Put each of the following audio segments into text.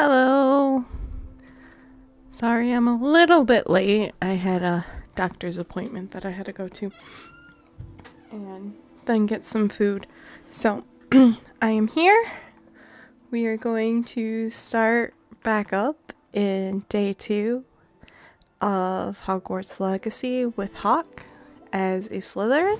Hello. Sorry, I'm a little bit late. I had a doctor's appointment that I had to go to and then get some food. So, I am here. We are going to start back up in day 2 of Hogwarts Legacy with Hawk as a Slytherin.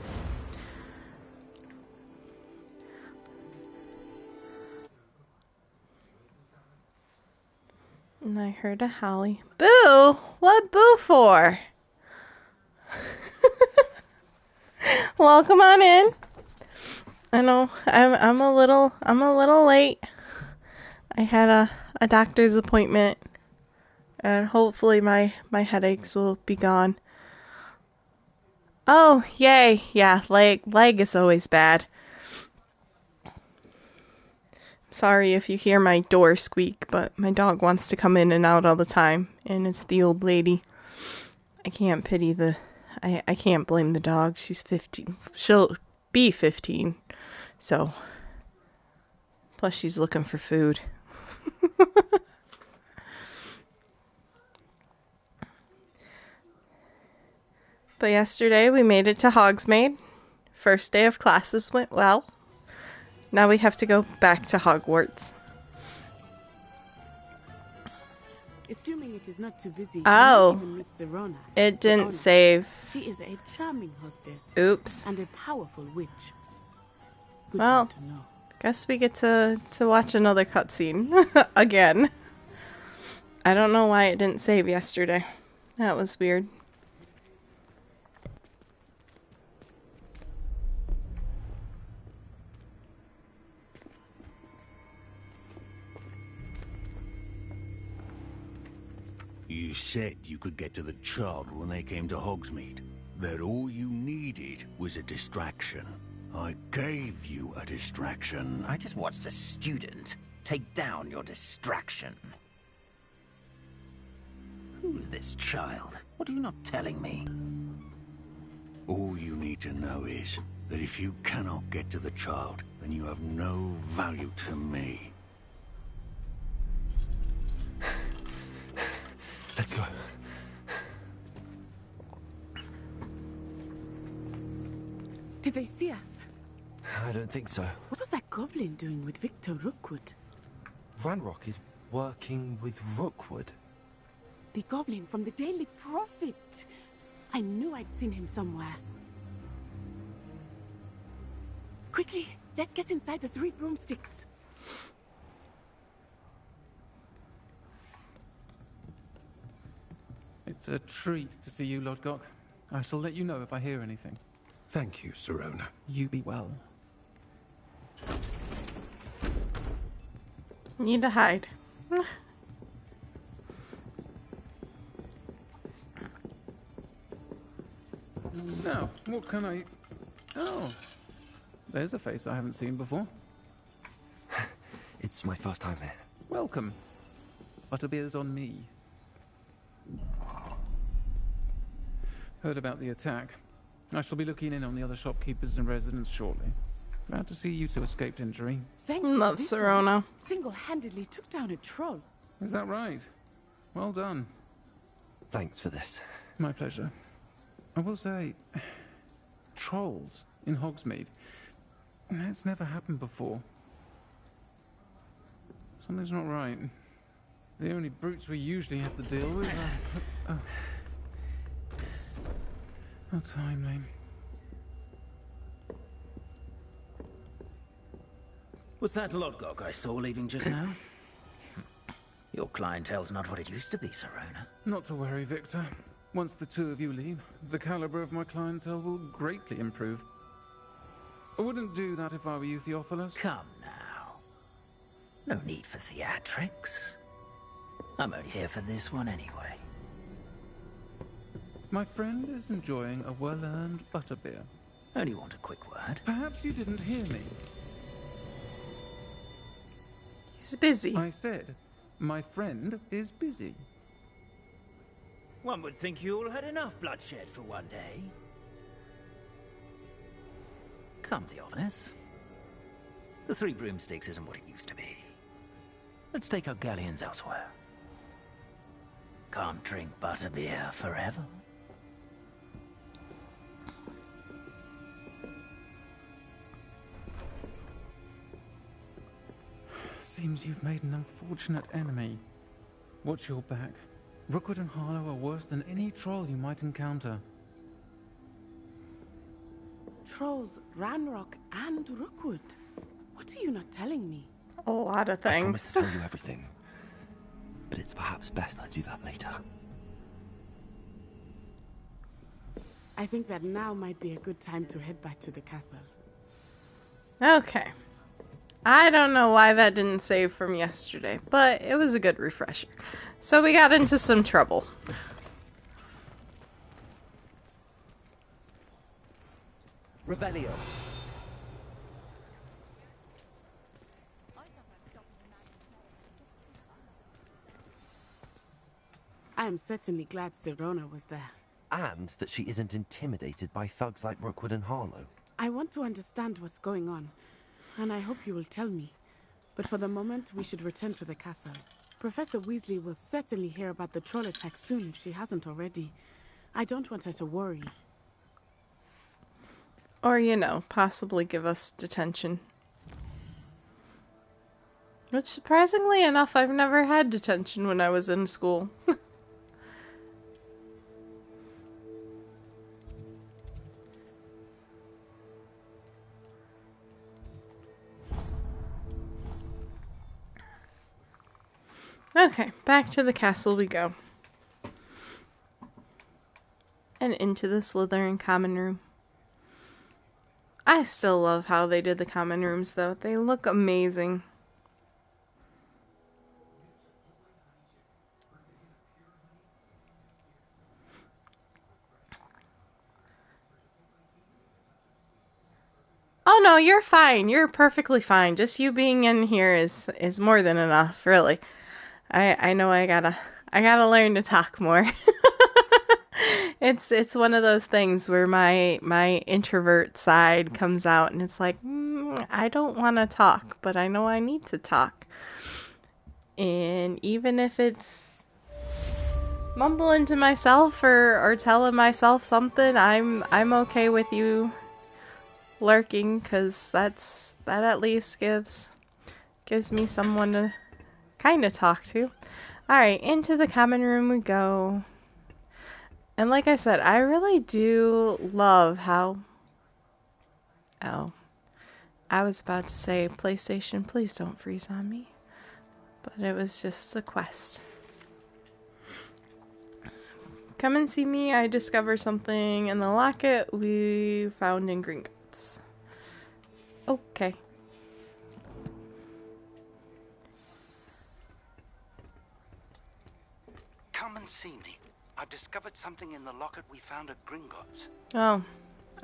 And I heard a Holly. Boo! What boo for? Welcome on in. I know I'm a little late. I had a doctor's appointment, and hopefully my headaches will be gone. Oh, yay. Yeah, leg is always bad. Sorry if you hear my door squeak, but my dog wants to come in and out all the time, and it's the old lady. I can't blame the dog. She's 15. She'll be 15. So, plus she's looking for food. But yesterday we made it to Hogsmade. First day of classes went well. Now we have to go back to Hogwarts. Assuming it is not too busy, Oh, even with Serona, it didn't save. She is a charming hostess. Oops. And a powerful witch. Good Well, to know. Guess we get to watch another cutscene again. I don't know why it didn't save yesterday. That was weird. You said you could get to the child when they came to Hogsmeade. That all you needed was a distraction. I gave you a distraction. I just watched a student take down your distraction. Who's this child? What are you not telling me? All you need to know is that if you cannot get to the child, then you have no value to me. Let's go. Did they see us? I don't think so. What was that goblin doing with Victor Rookwood? Ranrock is working with Rookwood. The goblin from the Daily Prophet. I knew I'd seen him somewhere. Quickly, let's get inside the 3 broomsticks. It's a treat to see you, Lodgok. I shall let you know if I hear anything. Thank you, Serona. You be well. Need to hide. Now, what can I... Oh, there's a face I haven't seen before. It's my first time here. Welcome. Butterbeer's on me. Heard about the attack. I shall be looking in on the other shopkeepers and residents shortly. Glad to see you two escaped injury. Thanks Love to this Serona. one, single-handedly took down a troll. Is that right? Well done. Thanks for this. My pleasure. I will say, trolls in Hogsmeade. That's never happened before. Something's not right. The only brutes we usually have to deal with are... How timely. Was that Lodgok I saw leaving just now? Your clientele's not what it used to be, Serona. Not to worry, Victor. Once the two of you leave, the caliber of my clientele will greatly improve. I wouldn't do that if I were you, Theophilus. Come now. No need for theatrics. I'm only here for this one anyway. My friend is enjoying a well-earned butterbeer. Only want a quick word. Perhaps you didn't hear me. He's busy. I said, my friend is busy. One would think you all had enough bloodshed for one day. Come, Theophilus. The 3 broomsticks isn't what it used to be. Let's take our galleons elsewhere. Can't drink butterbeer forever. Seems you've made an unfortunate enemy. Watch your back. Rookwood and Harlow are worse than any troll you might encounter. Trolls, Ranrock, and Rookwood. What are you not telling me? A lot of I promise things. to tell you everything, but it's perhaps best I do that later. I think that now might be a good time to head back to the castle. Okay. I don't know why that didn't save from yesterday, but it was a good refresher. So we got into some trouble. Revelio. I am certainly glad Sirona was there. And that she isn't intimidated by thugs like Rookwood and Harlow. I want to understand what's going on, and I hope you will tell me. But for the moment, we should return to the castle. Professor Weasley will certainly hear about the troll attack soon if she hasn't already. I don't want her to worry. Or, you know, possibly give us detention. Which, surprisingly enough, I've never had detention when I was in school. Okay, back to the castle we go. And into the Slytherin common room. I still love how they did the common rooms, though. They look amazing. Oh no, you're fine. You're perfectly fine. Just you being in here is more than enough, really. I know I gotta learn to talk more. It's one of those things where my introvert side comes out and it's like, I don't want to talk, but I know I need to talk. And even if it's mumbling to myself or telling myself something, I'm okay with you lurking, because that at least gives me someone to kind of talk to. Alright, into the common room we go. And like I said, I really do love how... Oh. I was about to say, PlayStation, please don't freeze on me. But it was just a quest. Come and see me, I discovered something in the locket we found in Gringotts. Okay. Come and see me. I've discovered something in the locket we found at Gringotts. Oh,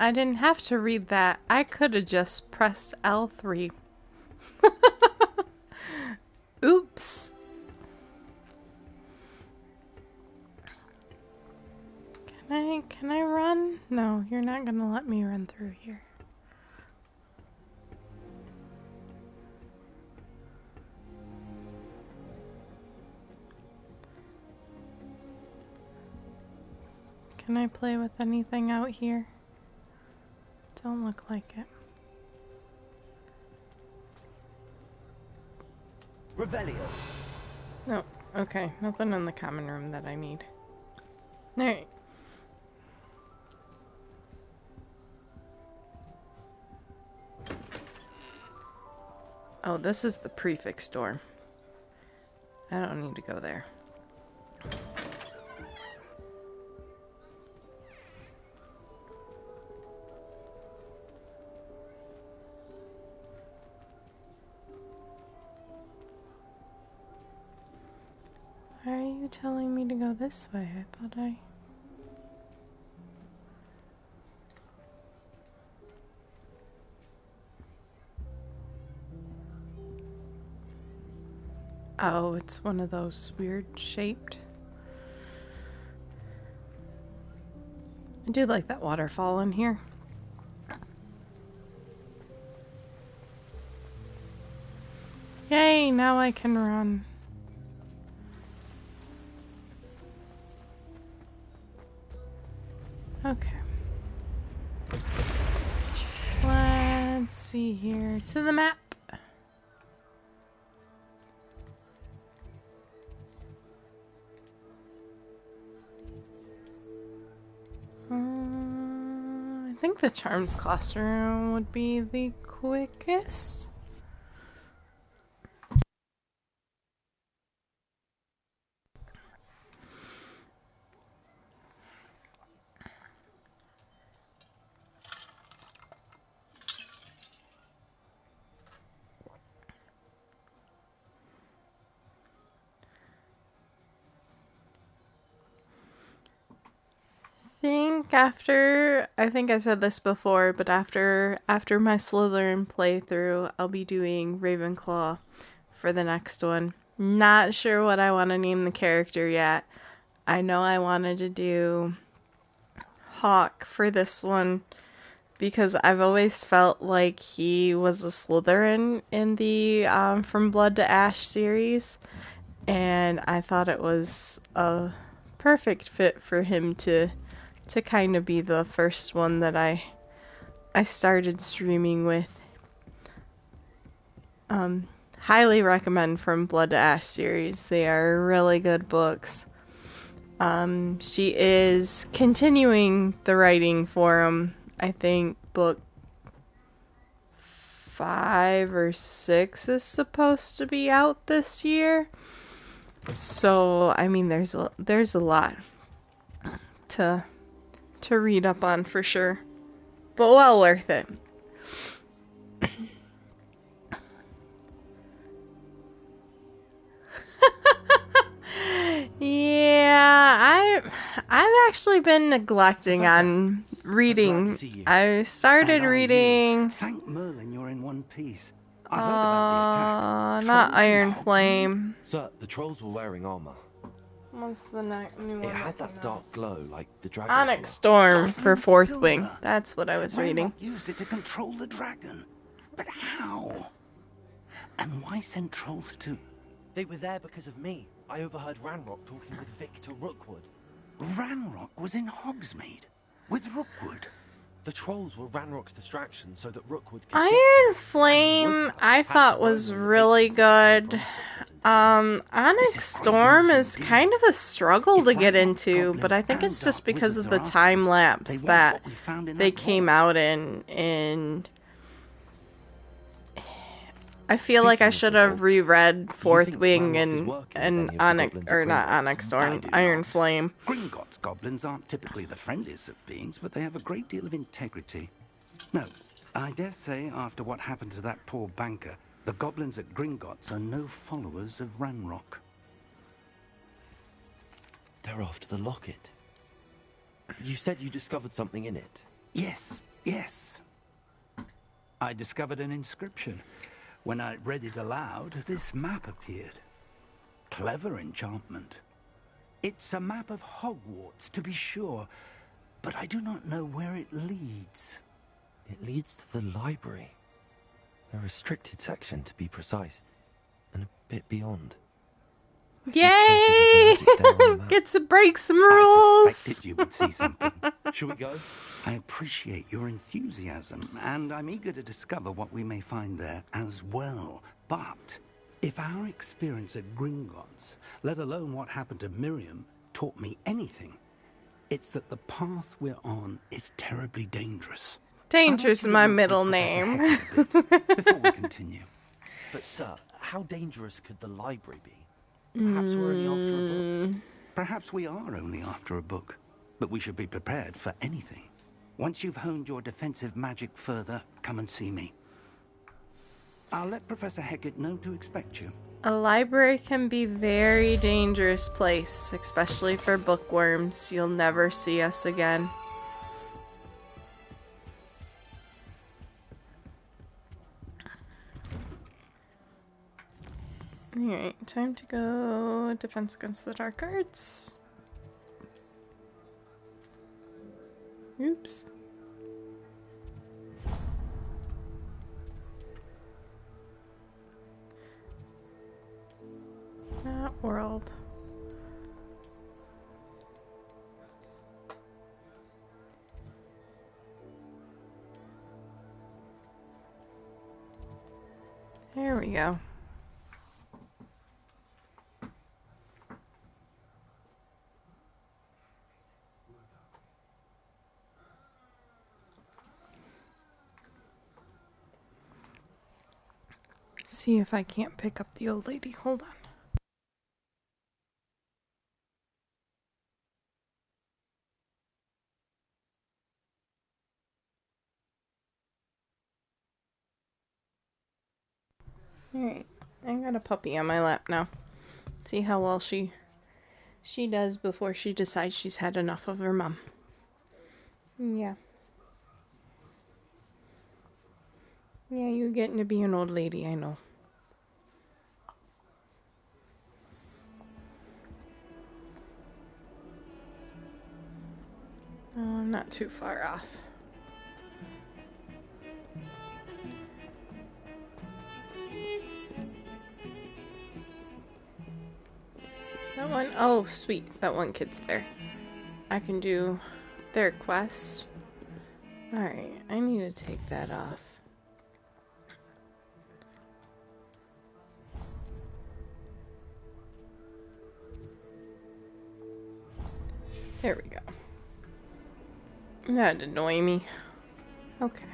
I didn't have to read that. I could have just pressed L3. Oops. Can I run? No, you're not gonna let me run through here. Can I play with anything out here? Don't look like it. Revelio. No, okay, nothing in the common room that I need. Alright. Oh, this is the prefix door. I don't need to go there. Why are you telling me to go this way? I thought I... Oh, it's one of those weird shaped. I do like that waterfall in here. Yay, now I can run. Okay. Let's see here. To the map. I think the Charms classroom would be the quickest. I think I said this before, but after my Slytherin playthrough, I'll be doing Ravenclaw for the next one. Not sure what I want to name the character yet. I know I wanted to do Hawk for this one because I've always felt like he was a Slytherin in the From Blood to Ash series, and I thought it was a perfect fit for him to kind of be the first one that I started streaming with. Highly recommend From Blood to Ash series. They are really good books. She is continuing the writing for him. I think book 5 or 6 is supposed to be out this year. So, I mean, there's a lot to read up on for sure. But well worth it. Yeah, I've actually been neglecting on reading. I started reading. Thank Merlin you're in one piece. I heard about the attack. Not Trolls in Iron Hogsmeade? Flame. Sir, the trolls were wearing armor. What's the new one? It had that dark glow, like the dragon. Onyx Storm for Goblin Fourth silver. Wing. That's what I was reading. Ranrock used it to control the dragon. But how? And why send trolls to... They were there because of me. I overheard Ranrock talking with Victor Rookwood. Ranrock was in Hogsmeade with Rookwood. The trolls were Ranrock's distraction so that Rookwood could Iron Flame I thought was really good. Onyx Storm is kind of a struggle to get into, but I think it's just because of the time lapse that they came out in, and I feel like I should have reread Fourth Wing and Onyx, or not Onyx Storm, Iron Flame. Gringotts goblins aren't typically the friendliest of beings, but they have a great deal of integrity. No, I dare say after what happened to that poor banker, the goblins at Gringotts are no followers of Ranrock. They're after the locket. You said you discovered something in it. Yes, yes. I discovered an inscription. When I read it aloud, this map appeared. Clever enchantment. It's a map of Hogwarts, to be sure, but I do not know where it leads. It leads to the library. A restricted section, to be precise, and a bit beyond. Yay! Get to break some rules! I suspected you would see something. Shall we go? I appreciate your enthusiasm, and I'm eager to discover what we may find there as well. But if our experience at Gringotts, let alone what happened to Miriam, taught me anything, it's that the path we're on is terribly dangerous. Dangerous is my middle name. Before we continue. But sir, how dangerous could the library be? Perhaps we're only after a book. Perhaps we are only after a book, but we should be prepared for anything. Once you've honed your defensive magic further, come and see me. I'll let Professor Hecat know to expect you. A library can be a very dangerous place, especially for bookworms. You'll never see us again. Alright, time to go Defense Against the Dark Arts. Oops. There we go. See if I can't pick up the old lady. Hold on. Alright, I got a puppy on my lap now. See how well she does before she decides she's had enough of her mom. Yeah. Yeah, you're getting to be an old lady, I know. Oh, not too far off. Someone, oh sweet, that one kid's there. I can do their quest. Alright, I need to take that off. There we go. That'd annoy me. Okay.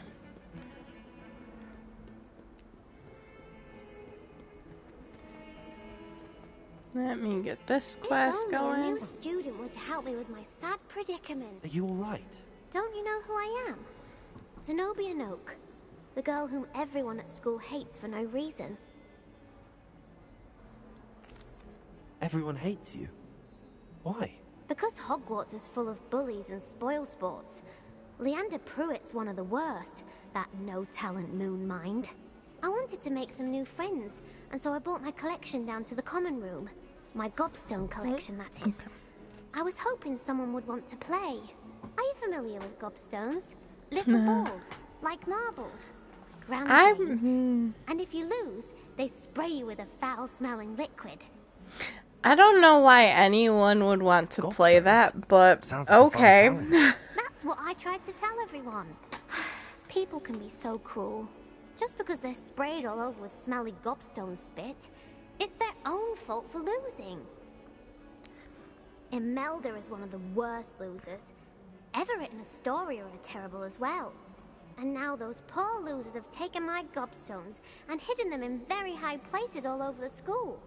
Let me get this quest If only going. a new student were to help me with my sad predicament. Are you alright? Don't you know who I am? Zenobia Noak, the girl whom everyone at school hates for no reason. Everyone hates you. Why? Because Hogwarts is full of bullies and spoilsports. Leander Pruitt's one of the worst, that no-talent moon mind. I wanted to make some new friends, and so I brought my collection down to the common room. My gobstone collection, that is. Okay. I was hoping someone would want to play. Are you familiar with gobstones? Little balls, like marbles. Ground game. And if you lose, they spray you with a foul-smelling liquid. I don't know why anyone would want to play that, but Sounds like a fun okay. challenge. That's what I tried to tell everyone. People can be so cruel. Just because they're sprayed all over with smelly gobstone spit, it's their own fault for losing. Imelda is one of the worst losers. Everett and Astoria are terrible as well. And now those poor losers have taken my gobstones and hidden them in very high places all over the school.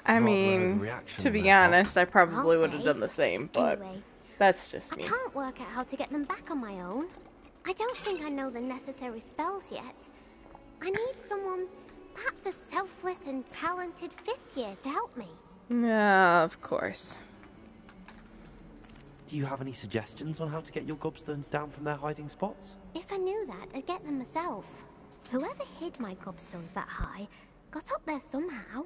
I Rather an mean, overreaction to be there, Hog. honest, I probably I'll would have say. done the same, but Anyway, that's just I me. can't work out how to get them back on my own. I don't think I know the necessary spells yet. I need someone, perhaps a selfless and talented fifth year to help me. Of course. Do you have any suggestions on how to get your gobstones down from their hiding spots? If I knew that, I'd get them myself. Whoever hid my gobstones that high got up there somehow.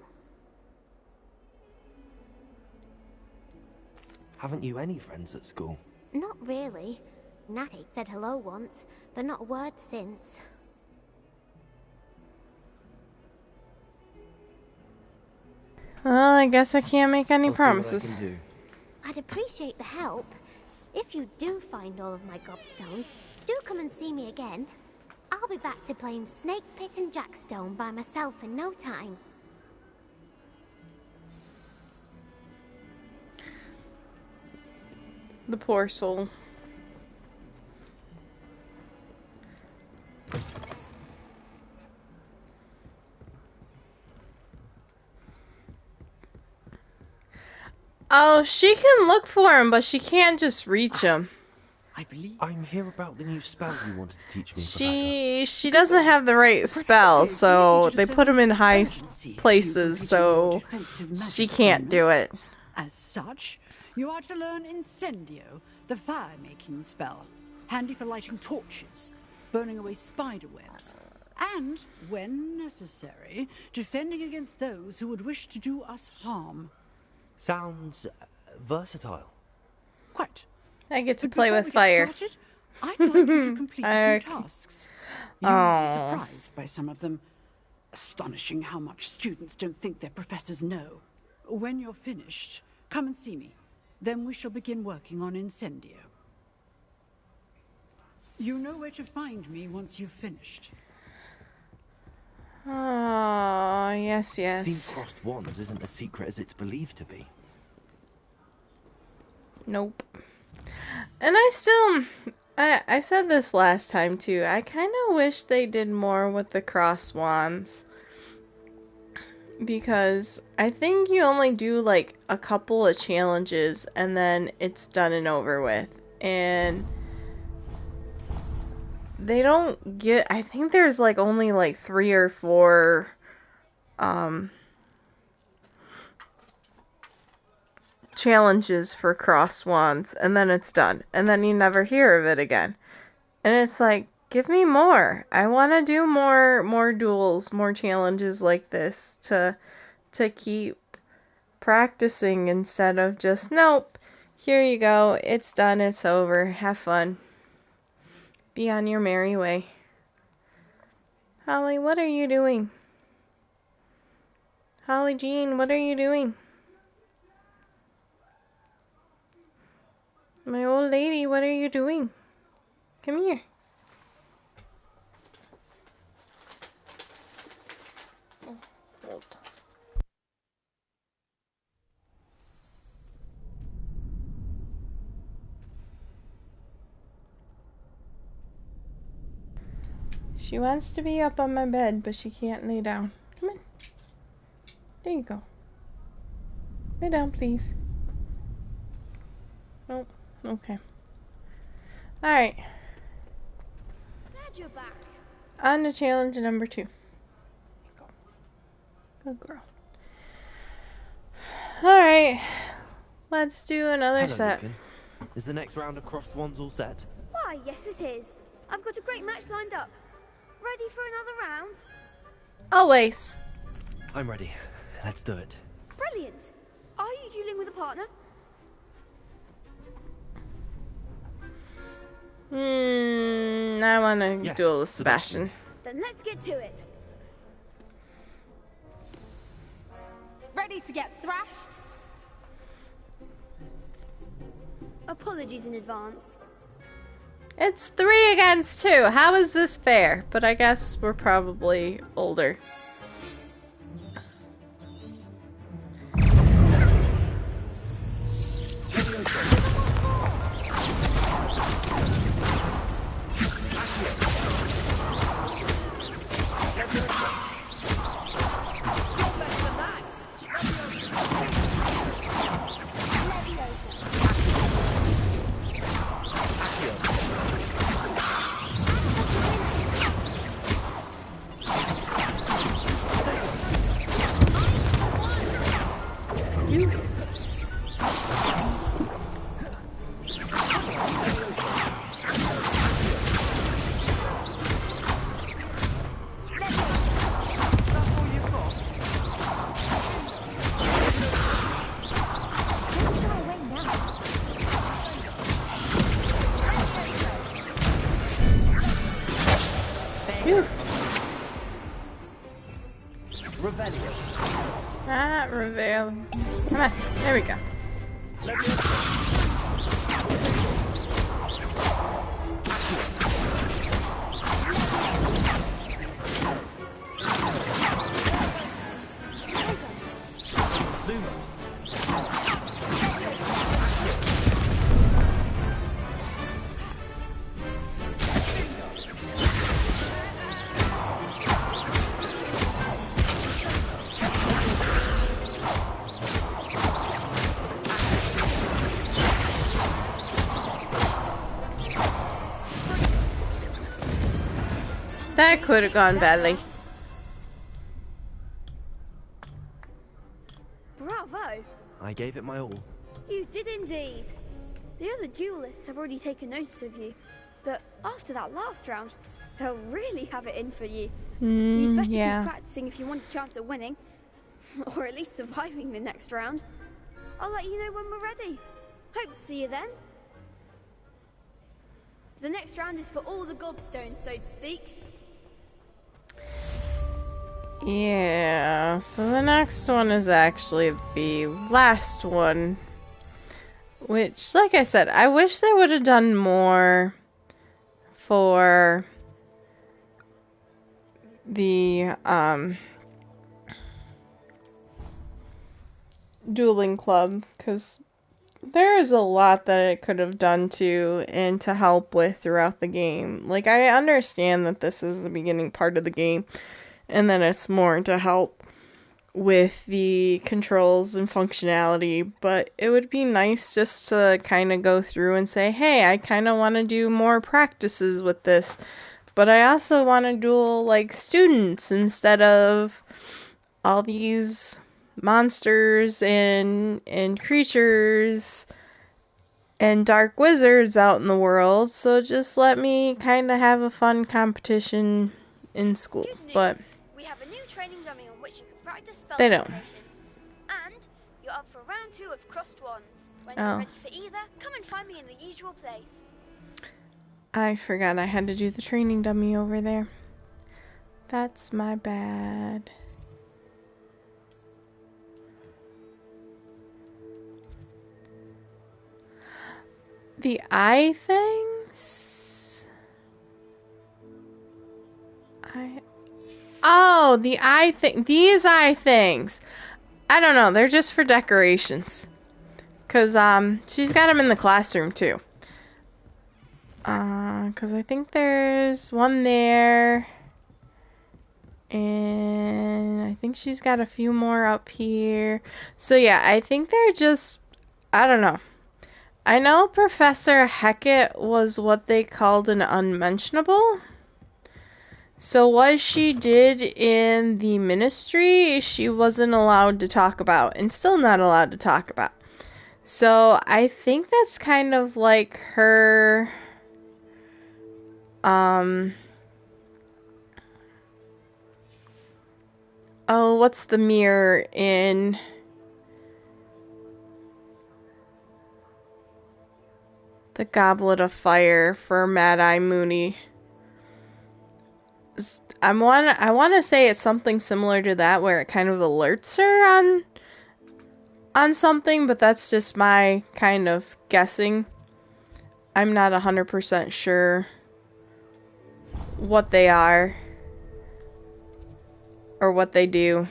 Haven't you any friends at school? Not really. Natty said hello once, but not a word since. Well, I guess I can't make any I'll see what I promises. can do. I'd appreciate the help. If you do find all of my gobstones, do come and see me again. I'll be back to playing Snake Pit and Jackstone by myself in no time. The poor soul. Oh, she can look for him, but she can't just reach him. I believe. I'm here about the new spell you wanted to teach me, She doesn't have the right spell, so they put him in high places, so she can't do it. As such, you are to learn Incendio, the fire-making spell, handy for lighting torches, burning away spider webs, and, when necessary, defending against those who would wish to do us harm. Sounds versatile. Quite. I get to But play before with we get fire. started, I'd like you to complete a few Okay. tasks. You may be Aw. surprised by some of them. Astonishing how much students don't think their professors know. When you're finished, come and see me. Then we shall begin working on Incendio. You know where to find me once you've finished. Oh, yes, yes. Seeing crossed wands isn't as secret as it's believed to be. Nope. And I said this last time too, I kind of wish they did more with the cross wands. Because I think you only do like a couple of challenges and then it's done and over with. And they don't get, I think there's like only like 3 or 4 challenges for cross wands, and then it's done, and then you never hear of it again. And it's like, give me more. I want to do more duels, more challenges like this to keep practicing instead of just, nope, here you go, it's done, it's over, have fun, be on your merry way. Holly, what are you doing? Holly Jean, what are you doing? My old lady, what are you doing? Come here. Oh, hold. She wants to be up on my bed, but she can't lay down. Come on. There you go. Lay down, please. Oh, okay. Alright. Glad you're back. On to challenge number 2. Go. Good girl. Alright. Let's do another Hello, set. Lucan. Is the next round of crossed wands all set? Why, yes it is. I've got a great match lined up. Ready for another round? Always. I'm ready. Let's do it. Brilliant. Are you dueling with a partner? I want to Yes, duel with Sebastian. Then let's get to it. Ready to get thrashed? Apologies in advance. It's 3 against 2. How is this fair? But I guess we're probably older. Reveal. Come on, there we go. That could have gone badly. Bravo! I gave it my all. You did indeed. The other duelists have already taken notice of you, but after that last round, they'll really have it in for you. You'd better keep practicing if you want a chance at winning, or at least surviving the next round. I'll let you know when we're ready. Hope to see you then. The next round is for all the gobstones, so to speak. Yeah, so the next one is actually the last one. Which, like I said, I wish they would have done more for the dueling club, because there is a lot that it could have done to and to help with throughout the game. Like, I understand that this is the beginning part of the game and then it's more to help with the controls and functionality, but it would be nice just to kind of go through and say, hey, I kind of want to do more practices with this, but I also want to duel like students instead of all these monsters and creatures and dark wizards out in the world. So just let me kind of have a fun competition in school. But we have a new training dummy on which you can practice spell they don't. combinations. And you're up for round 2 of crossed wands. When you're ready for either, come and find me in the usual place. I forgot I had to do the training dummy over there. That's my bad. The eye things? Oh, the eye thing. These eye things. I don't know. They're just for decorations. Because, she's got them in the classroom, too. Because I think there's one there. And I think she's got a few more up here. So, yeah, I think they're just... I don't know. I know Professor Hecat was what they called an unmentionable. So what she did in the ministry, she wasn't allowed to talk about, and still not allowed to talk about. So I think that's kind of like her, oh, what's the mirror in the Goblet of Fire for Mad Eye Moody? I want to say it's something similar to that, where it kind of alerts her on something, but that's just my kind of guessing. I'm not 100% sure what they are or what they do.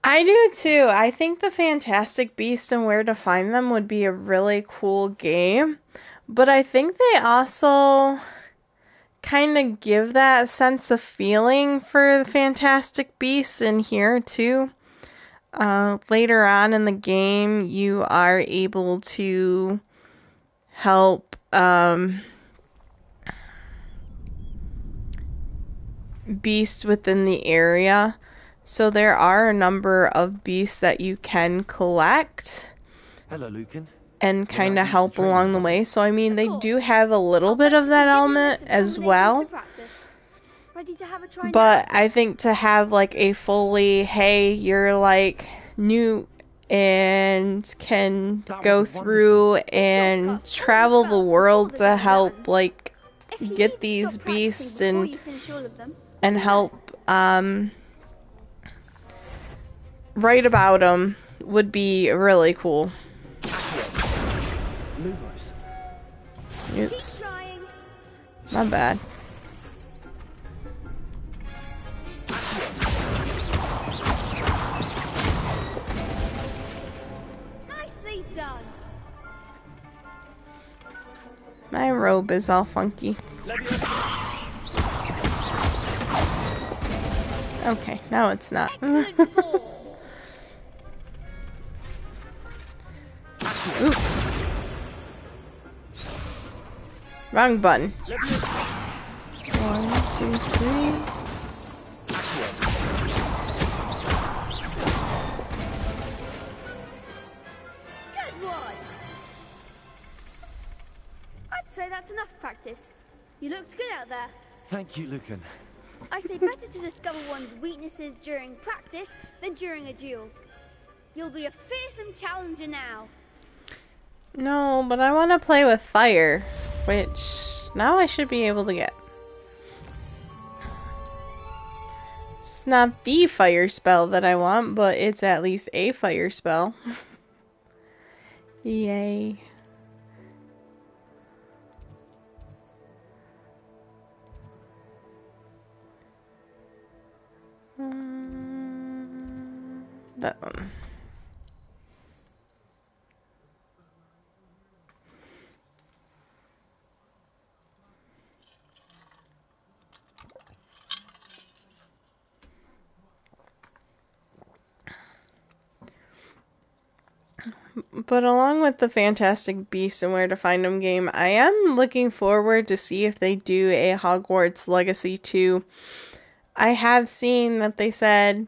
I do too. I think the Fantastic Beasts and Where to Find Them would be a really cool game. But I think they also kind of give that sense of feeling for the Fantastic Beasts in here too. Later on in the game, you are able to help beasts within the area. So there are a number of beasts that you can collect. Hello, Lucan. And kind of help along the way. So I mean, they do have a little bit of that element as well. But I think to have like a fully, hey, you're like new and can go through and travel the world to help like get these beasts and help write about them would be really cool. Lumos. Oops. My bad. Nicely done. My robe is all funky. Okay, now it's not. Oops. Wrong button. 1, 2, 3. enough practice. You looked good out there. Thank you, Lucan. I say better to discover one's weaknesses during practice than during a duel. You'll be a fearsome challenger now. No, but I want to play with fire, which now I should be able to get. It's not the fire spell that I want, but it's at least a fire spell. Yay. That one. But along with the Fantastic Beasts and Where to Find Them game, I am looking forward to see if they do a Hogwarts Legacy 2. I have seen that they said,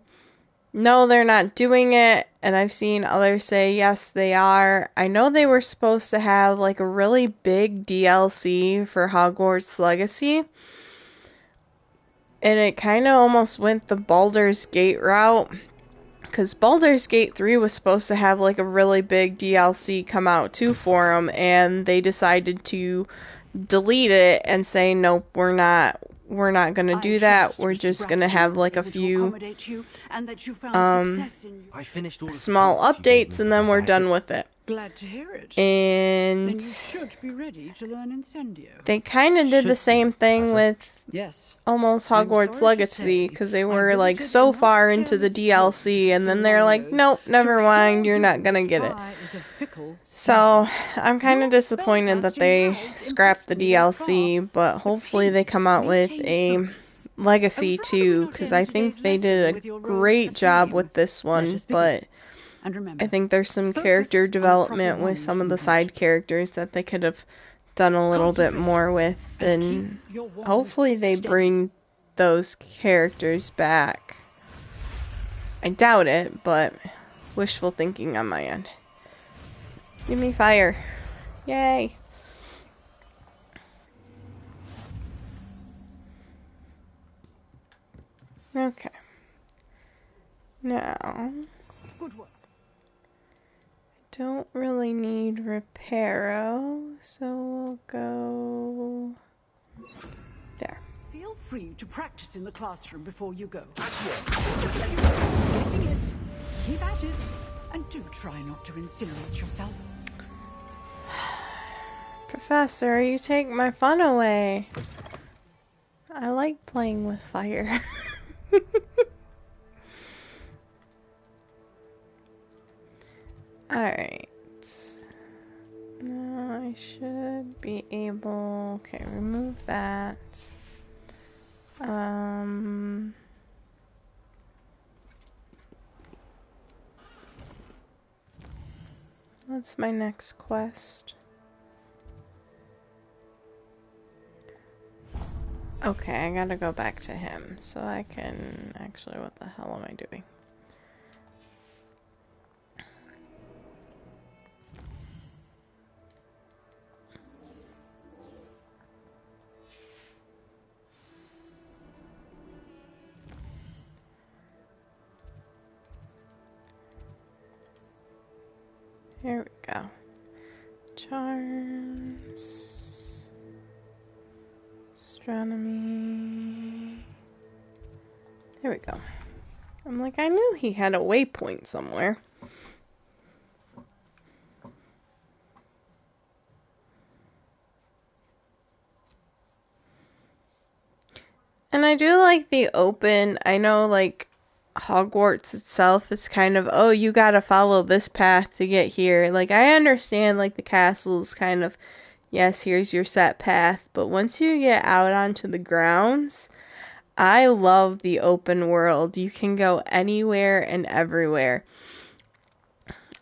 no, they're not doing it, and I've seen others say, yes, they are. I know they were supposed to have, like, a really big DLC for Hogwarts Legacy, and it kind of almost went the Baldur's Gate route. Because Baldur's Gate 3 was supposed to have like a really big DLC come out too for them, and they decided to delete it and say, nope, we're not going to do that. We're just going to have like a few small updates, and then we're done with it. Glad to hear it. And then you should be ready to learn Incendio. They kind of did the same thing with almost Hogwarts Legacy, because they were like so far into the DLC, and then they're like, nope, never mind, you're not gonna get it. So I'm kind of disappointed that they scrapped the DLC, but hopefully they come out with a Legacy too, because I think they did a great job with this one, but I think there's some character development with some of the side characters that they could have done a little bit more with, and hopefully they bring those characters back. I doubt it, but wishful thinking on my end. Give me fire. Yay. Okay. Now, Good work. don't really need Reparo, so we'll go there. Feel free to practice in the classroom before you go. Getting it. Keep at it. And do try not to incinerate yourself. Professor, you take my fun away. I like playing with fire. Alright. Now I should be able... Okay, remove that. What's my next quest? Okay, I gotta go back to him so I can... Actually, what the hell am I doing? Here we go. Charms. Astronomy. There we go. I'm like, I knew he had a waypoint somewhere. And I do like the open. I know, like, Hogwarts itself is kind of, oh, you gotta follow this path to get here. Like, I understand, like, the castle's kind of, yes, here's your set path, but once you get out onto the grounds, I love the open world. You can go anywhere and everywhere.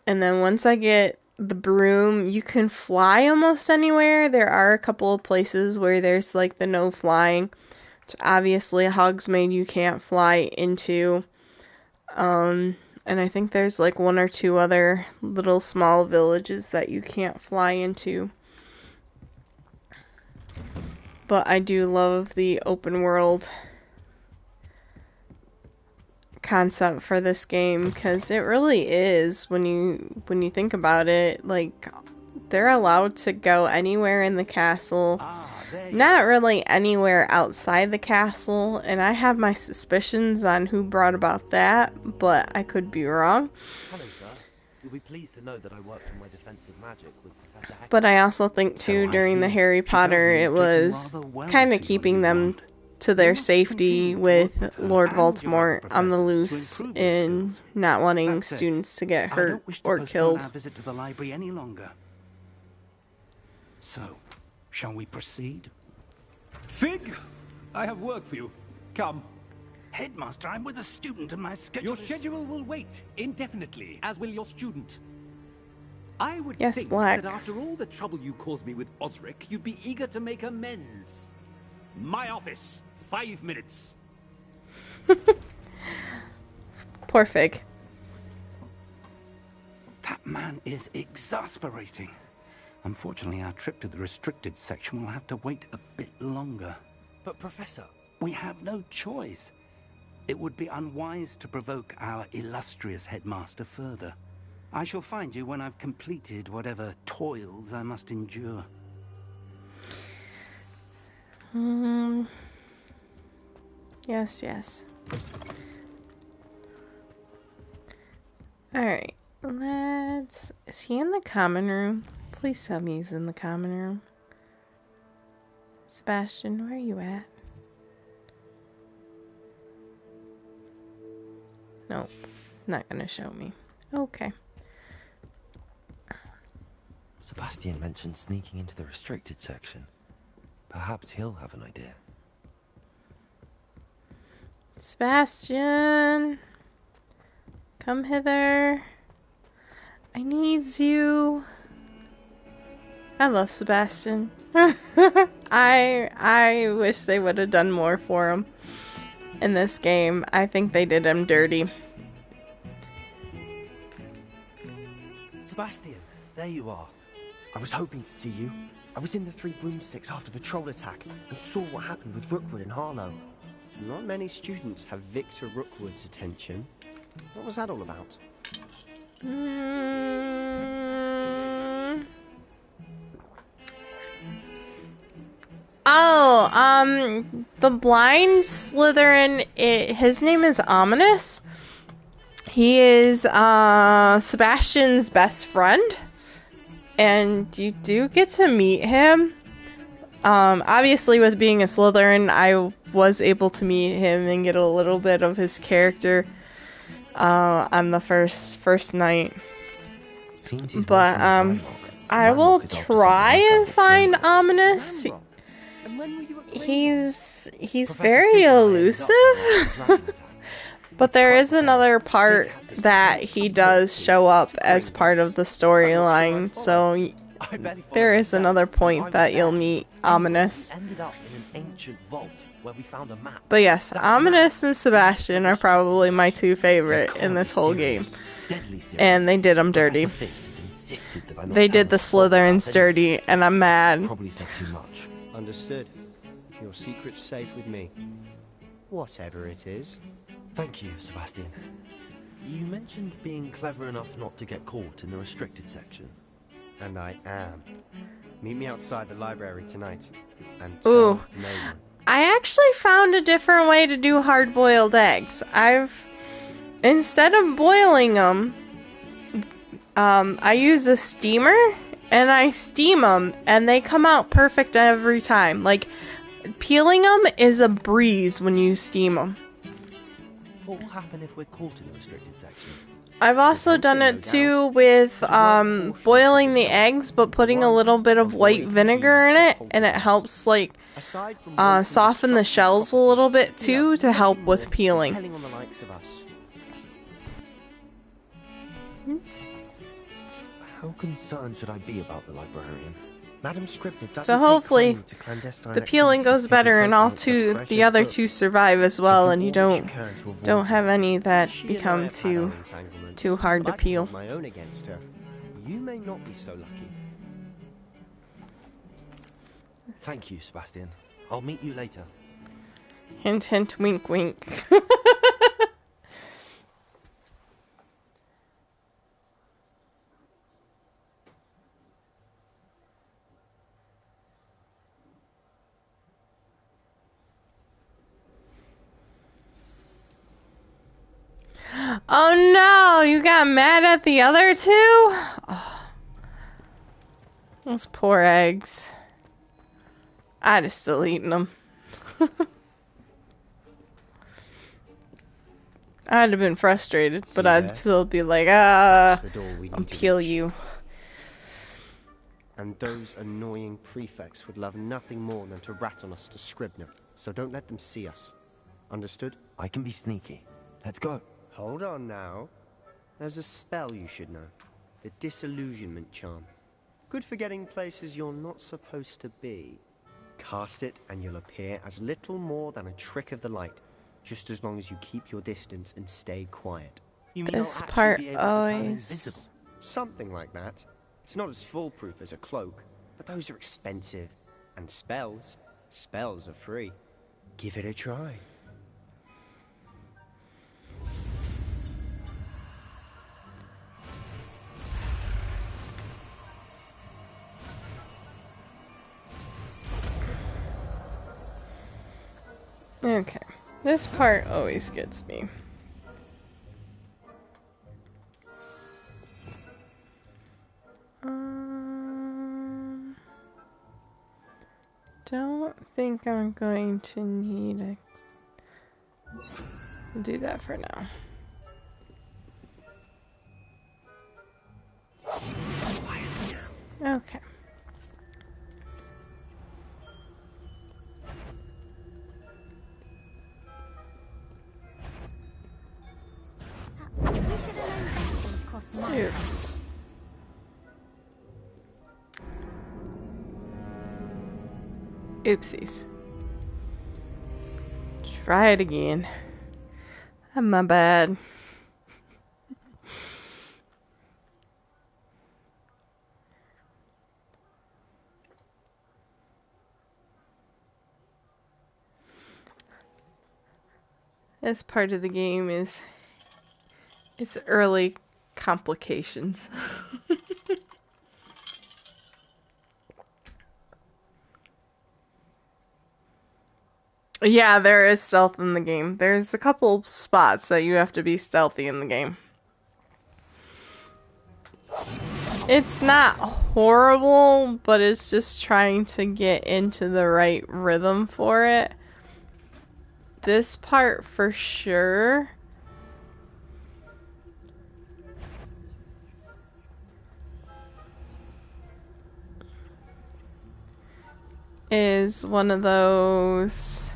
And then once I get the broom, you can fly almost anywhere. There are a couple of places where there's, like, the no flying. Which obviously, Hogsmade you can't fly into. And I think there's like one or two other little small villages that you can't fly into. But I do love the open world concept for this game, because it really is, when you think about it, like, they're allowed to go anywhere in the castle, not really anywhere outside the castle, and I have my suspicions on who brought about that, but I could be wrong. Hello, sir. You'll be pleased to know that I worked on my defensive magic with Professor Heck. But I also think too, during the Harry Potter, it was kind of keeping them to their safety with Lord Voldemort on the loose and not wanting students to get hurt or killed. Our visit to the library any longer. So, shall we proceed? Fig, I have work for you. Come. Headmaster, I'm with a student and my schedule Your schedule will wait indefinitely, as will your student. I would Yes, think Black. that after all the trouble you caused me with Osric, you'd be eager to make amends. My office, 5 minutes. Poor Fig. That man is exasperating. Unfortunately, our trip to the restricted section will have to wait a bit longer. But Professor... We have no choice. It would be unwise to provoke our illustrious headmaster further. I shall find you when I've completed whatever toils I must endure. Yes. Alright, is he in the common room? Please tell me he's in the common room. Sebastian, where are you at? Nope, not gonna show me. Okay. Sebastian mentioned sneaking into the restricted section. Perhaps he'll have an idea. Sebastian, come hither. I need you. I love Sebastian. I wish they would have done more for him in this game. I think they did him dirty. Sebastian, there you are. I was hoping to see you. I was in the Three Broomsticks after the troll attack and saw what happened with Rookwood and Harlow. Not many students have Victor Rookwood's attention. What was that all about? The blind Slytherin, his name is Ominous. He is Sebastian's best friend, and you do get to meet him. Obviously, with being a Slytherin, I was able to meet him and get a little bit of his character on the first night. But I will try and find Ominous. He's very elusive. But there is another part that he does show up as part of the storyline, so there is another point that you'll meet Ominous. But yes, Ominous and Sebastian are probably my two favorite in this whole game. And they did them dirty. They did the Slytherins dirty, and I'm mad. Probably said too much. Understood. Your secret's safe with me. Whatever it is. Thank you, Sebastian. You mentioned being clever enough not to get caught in the restricted section. And I am. Meet me outside the library tonight. And Ooh. no one. I actually found a different way to do hard-boiled eggs. Instead of boiling them, I use a steamer and I steam them, and they come out perfect every time. Like, peeling them is a breeze when you steam them. What will happen if we're caught in the restricted section? I've also done it too with boiling the eggs, but putting a little bit of white vinegar in it, and it helps like soften the shells a little bit too to help with peeling. How concerned should I be about the librarian? Madam Scribner doesn't So hopefully take kindly to clandestine the peeling goes better and the other two survive as well, and you don't have any that become too hard to peel. My own against her. You may not be so lucky. Thank you, Sebastian. I'll meet you later. Hint, hint, wink, wink. Oh no, you got mad at the other two? Oh, those poor eggs. I'd have still eaten them. I'd have been frustrated, but I'd still be like, I'll kill you. And those annoying prefects would love nothing more than to rat on us to Scribner, so don't let them see us. Understood? I can be sneaky. Let's go. Hold on now. There's a spell you should know. The Disillusionment Charm. Good for getting places you're not supposed to be. Cast it and you'll appear as little more than a trick of the light, just as long as you keep your distance and stay quiet. You mean This I'll actually part be able to turn always... invisible? Something like that. It's not as foolproof as a cloak, but those are expensive. And spells are free. Give it a try. Okay, this part always gets me. Don't think I'm going to need to do that for now. Okay. Oops. Oopsies. Try it again. My bad. This part of the game is its early complications. Yeah, there is stealth in the game. There's a couple spots that you have to be stealthy in the game. It's not horrible, but it's just trying to get into the right rhythm for it. This part for sure is one of those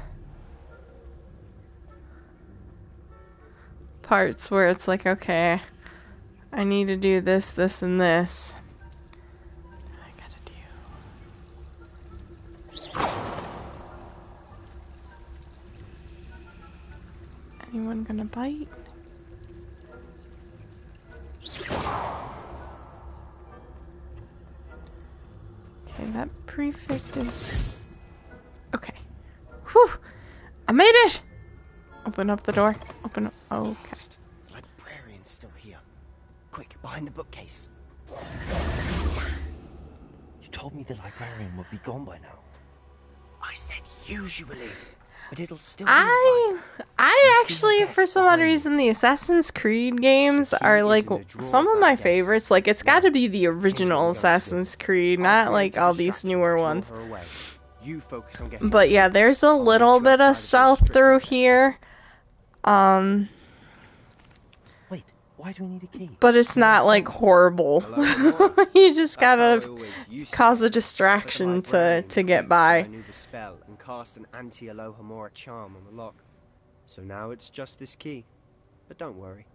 parts where it's like, okay, I need to do this, this, and this. I gotta do. Anyone gonna bite? Okay, that prefect is... Okay. Whew! I made it! Open up the door. Open up. Okay. The librarian's still here. Quick, behind the bookcase. You told me the librarian would be gone by now. I said usually, but it'll still be I actually, for some odd reason, the Assassin's Creed games are like some of my favorites. Like, it's got to be the original Assassin's Creed, not like all these newer ones. But yeah, there's a little bit of stealth through here. Wait, why do we need a key? But it's not like horrible. You just gotta cause a distraction to get by. I knew the spell and cast an anti-Alohomora charm on the lock. So now it's just this key. But don't worry.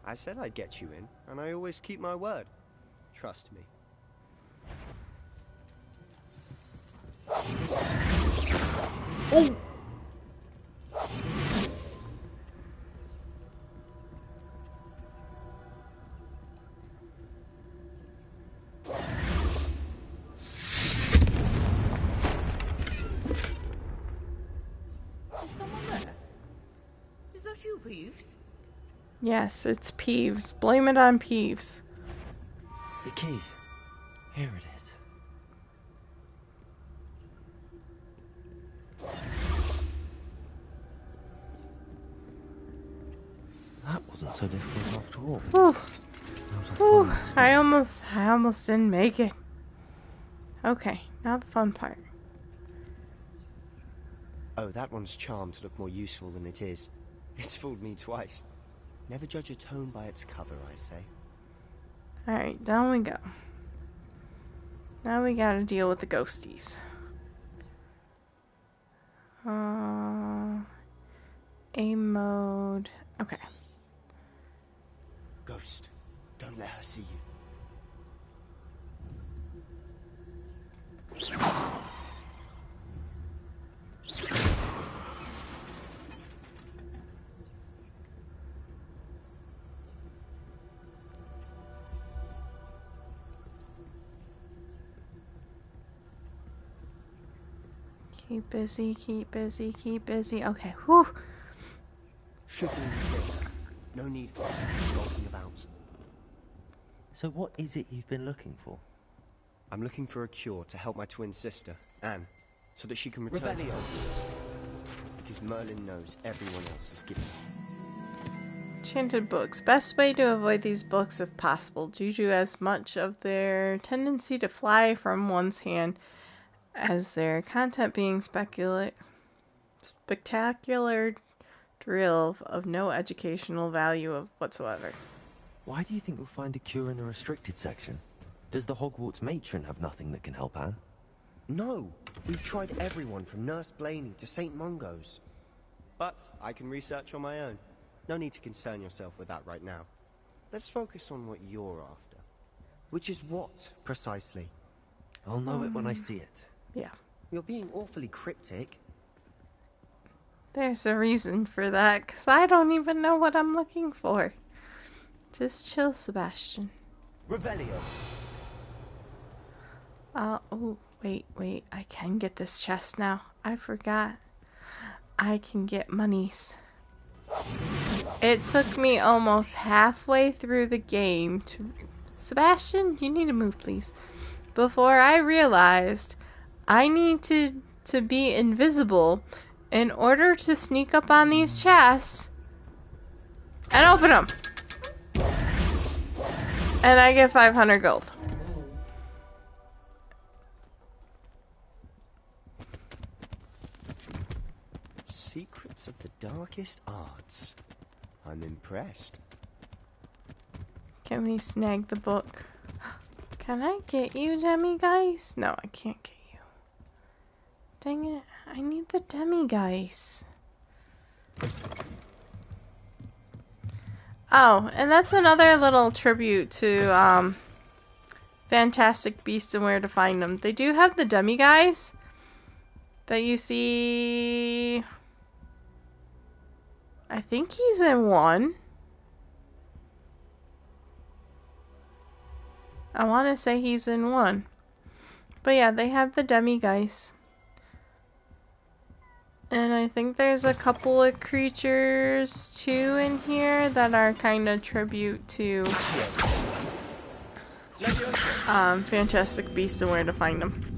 I said I'd get you in, and I always keep my word. Trust me. Oh. approves. Yes, it's Peeves. Blame it on Peeves. The key. Here it is. That wasn't so difficult after all. Whew. Whew. I almost didn't make it. Okay, now the fun part. Oh, that one's charmed to look more useful than it is. It's fooled me twice. Never judge a tone by its cover, I say. Alright, down we go. Now we gotta deal with the ghosties. A mode. Okay. Ghost, don't let her see you. Keep busy, keep busy, keep busy. Okay, whew. Should be in the place. No need for us to be skulking about. So what is it you've been looking for? I'm looking for a cure to help my twin sister, Anne, so that she can return to Hogwarts. Because Merlin knows everyone else is giving up. Enchanted books. Best way to avoid these books if possible, due to as much of their tendency to fly from one's hand as their content being spectacular drill of no educational value whatsoever. Why do you think you'll find a cure in the restricted section? Does the Hogwarts matron have nothing that can help Anne? No! We've tried everyone from Nurse Blaney to St. Mungo's. But I can research on my own. No need to concern yourself with that right now. Let's focus on what you're after. Which is what, precisely? I'll know it when I see it. Yeah. You're being awfully cryptic. There's a reason for that, because I don't even know what I'm looking for. Just chill, Sebastian. Revelio. Oh, wait. I can get this chest now. I forgot. I can get monies. It took me almost halfway through the game to... Sebastian, you need to move, please. Before I realized I need to be invisible in order to sneak up on these chests and open them. And I get 500 gold. Secrets of the darkest arts. I'm impressed. Can we snag the book? Can I get you, Demi-Guys? No, I can't get you. Dang it. I need the Demi-Guys. Oh, and that's another little tribute to Fantastic Beasts and Where to Find Them. They do have the Demi-Guys that you see... I think he's in one. I want to say he's in one. But yeah, they have the Demi-Guys. And I think there's a couple of creatures too in here that are kind of tribute to Fantastic Beasts and Where to Find Them.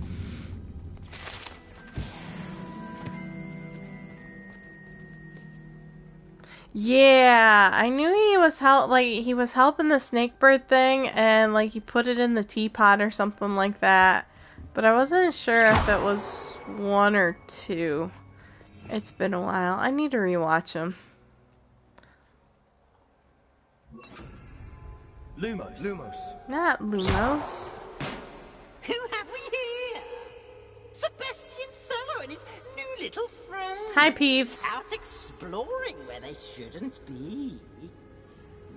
Yeah, I knew he was he was helping the snakebird thing, and like he put it in the teapot or something like that. But I wasn't sure if it was one or two. It's been a while. I need to rewatch them. Lumos. Not Lumos. Who have we here? Sebastian Solo and his new little friend. Hi, Peeves. Out exploring where they shouldn't be.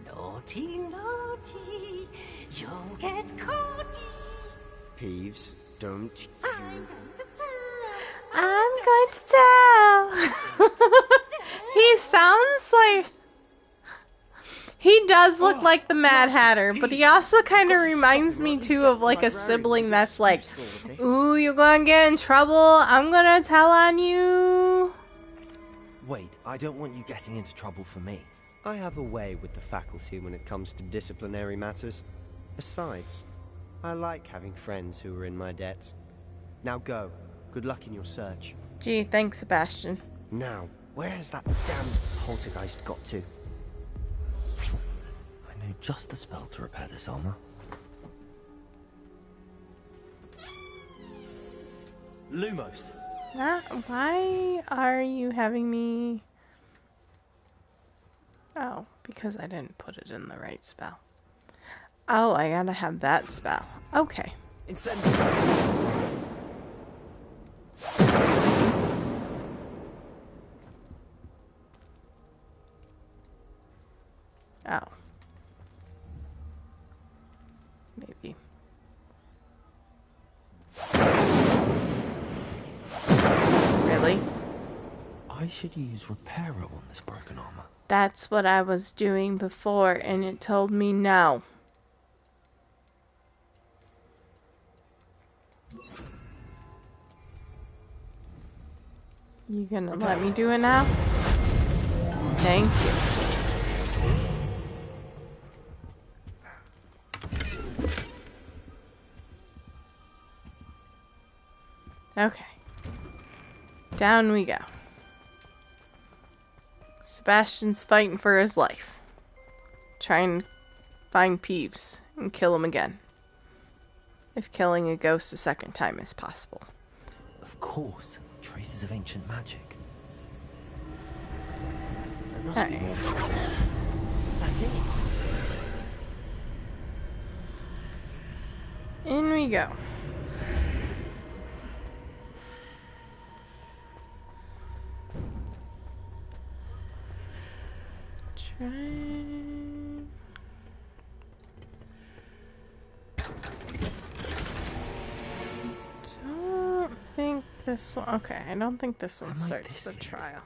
Naughty, naughty. You'll get caught. Peeves, don't you... I'm going to tell. He sounds like... He does look like the Mad Hatter, but he also kind of reminds me too of like a sibling that's like, ooh, you're gonna get in trouble, I'm gonna tell on you. Wait, I don't want you getting into trouble for me. I have a way with the faculty when it comes to disciplinary matters. Besides, I like having friends who are in my debt. Now go. Good luck in your search. Gee, thanks, Sebastian. Now, where has that damned poltergeist got to? I know just the spell to repair this armor. Lumos. Why are you having me... Oh, because I didn't put it in the right spell. Oh, I gotta have that spell. Okay. Incendio. Oh. Maybe. Really? I should use Reparo on this broken armor. That's what I was doing before, and it told me no. You gonna let me do it now? Thank you. Okay. Down we go. Sebastian's fighting for his life. Trying to find Peeves and kill him again. If killing a ghost a second time is possible. Of course. Traces of ancient magic. There must be more to it. That's it. In we go. Don't think this one. Okay, I don't think this one starts the trial.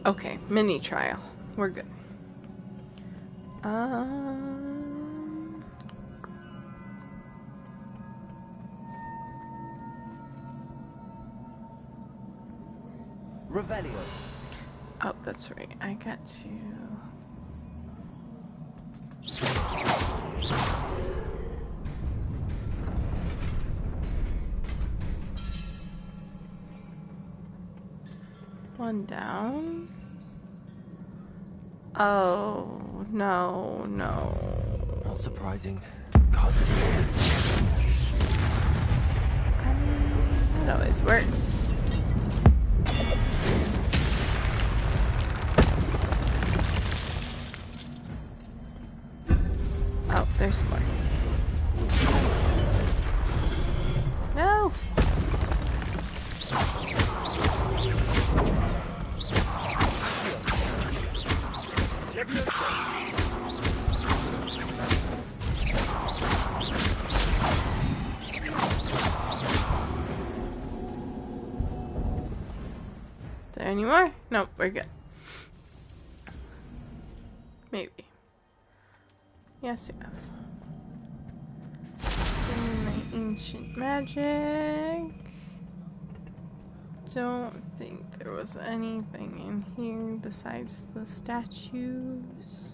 Okay, mini trial. We're good. Revelio. Oh, that's right. I got to... One down. Oh, no, no. Not surprising. Cards in hand. I mean, that always works. Oh, there's more. No! Is there any more? Nope, we're good. Maybe. Yes, yes. Give me my ancient magic. Don't think there was anything in here besides the statues.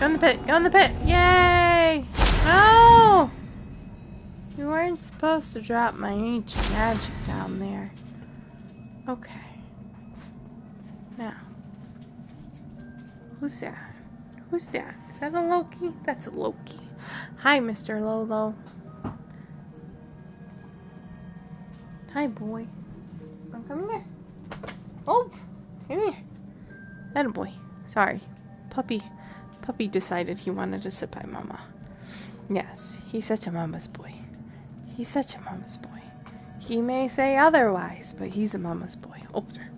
Go in the pit! Go in the pit! Yay! No! You weren't supposed to drop my ancient magic down there. Okay. Now. Who's that? Who's that? Is that a Loki? That's a Loki. Hi, Mr. Lolo. Hi, boy. Come here. Oh, come here. Attaboy. Sorry. Puppy decided he wanted to sit by Mama. Yes, he's such a mama's boy. He's such a mama's boy. He may say otherwise, but he's a mama's boy. Oh, sir.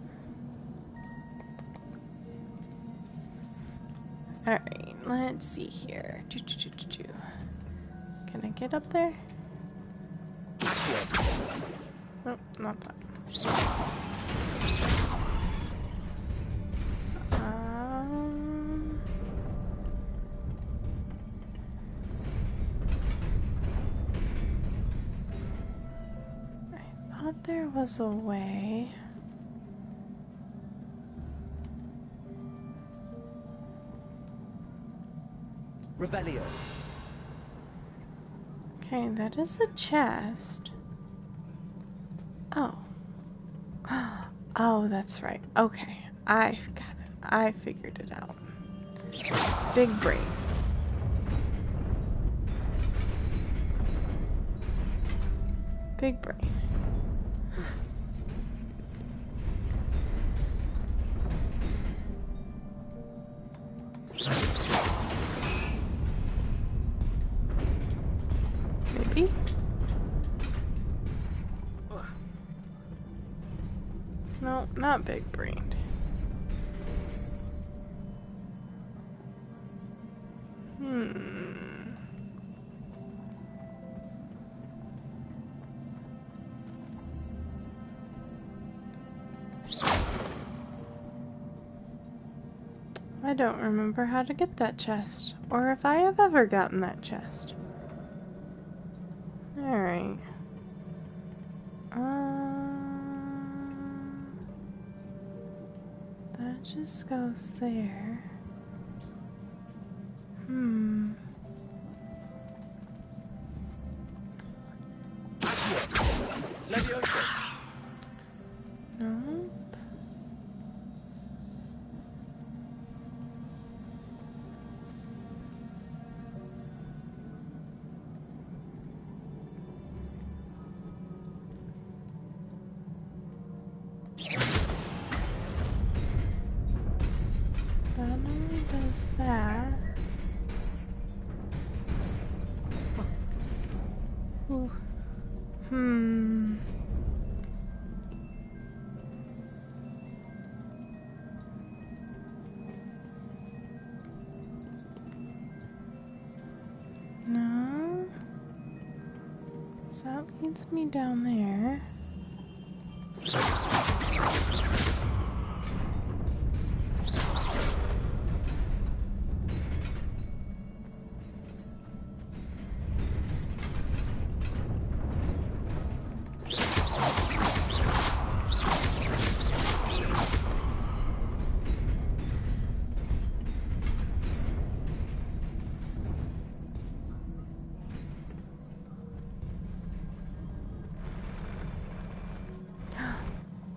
Alright, let's see here. Can I get up there? Nope, not that. I thought there was a way. Revelio. Okay, that is a chest. Oh. Oh, that's right. Okay, I got it. I figured it out. Big brain. Big brain. Maybe? No, not big brained. I don't remember how to get that chest, or if I have ever gotten that chest. Alright. That just goes there. Nope. That only does that. Ooh. No. So that leads me down there.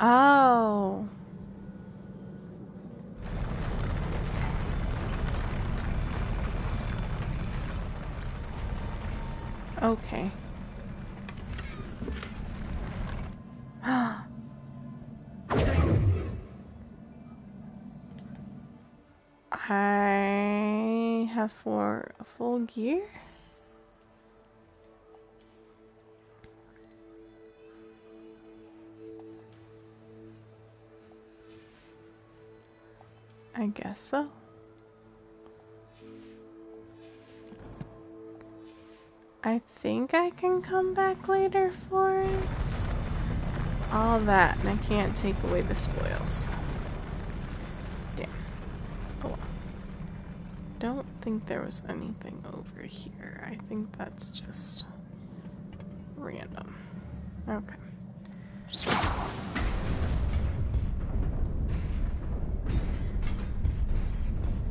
Oh. Okay. I have for a full gear. I guess so. I think I can come back later for it. All that, and I can't take away the spoils. Damn. Oh well. Don't think there was anything over here. I think that's just random. Okay.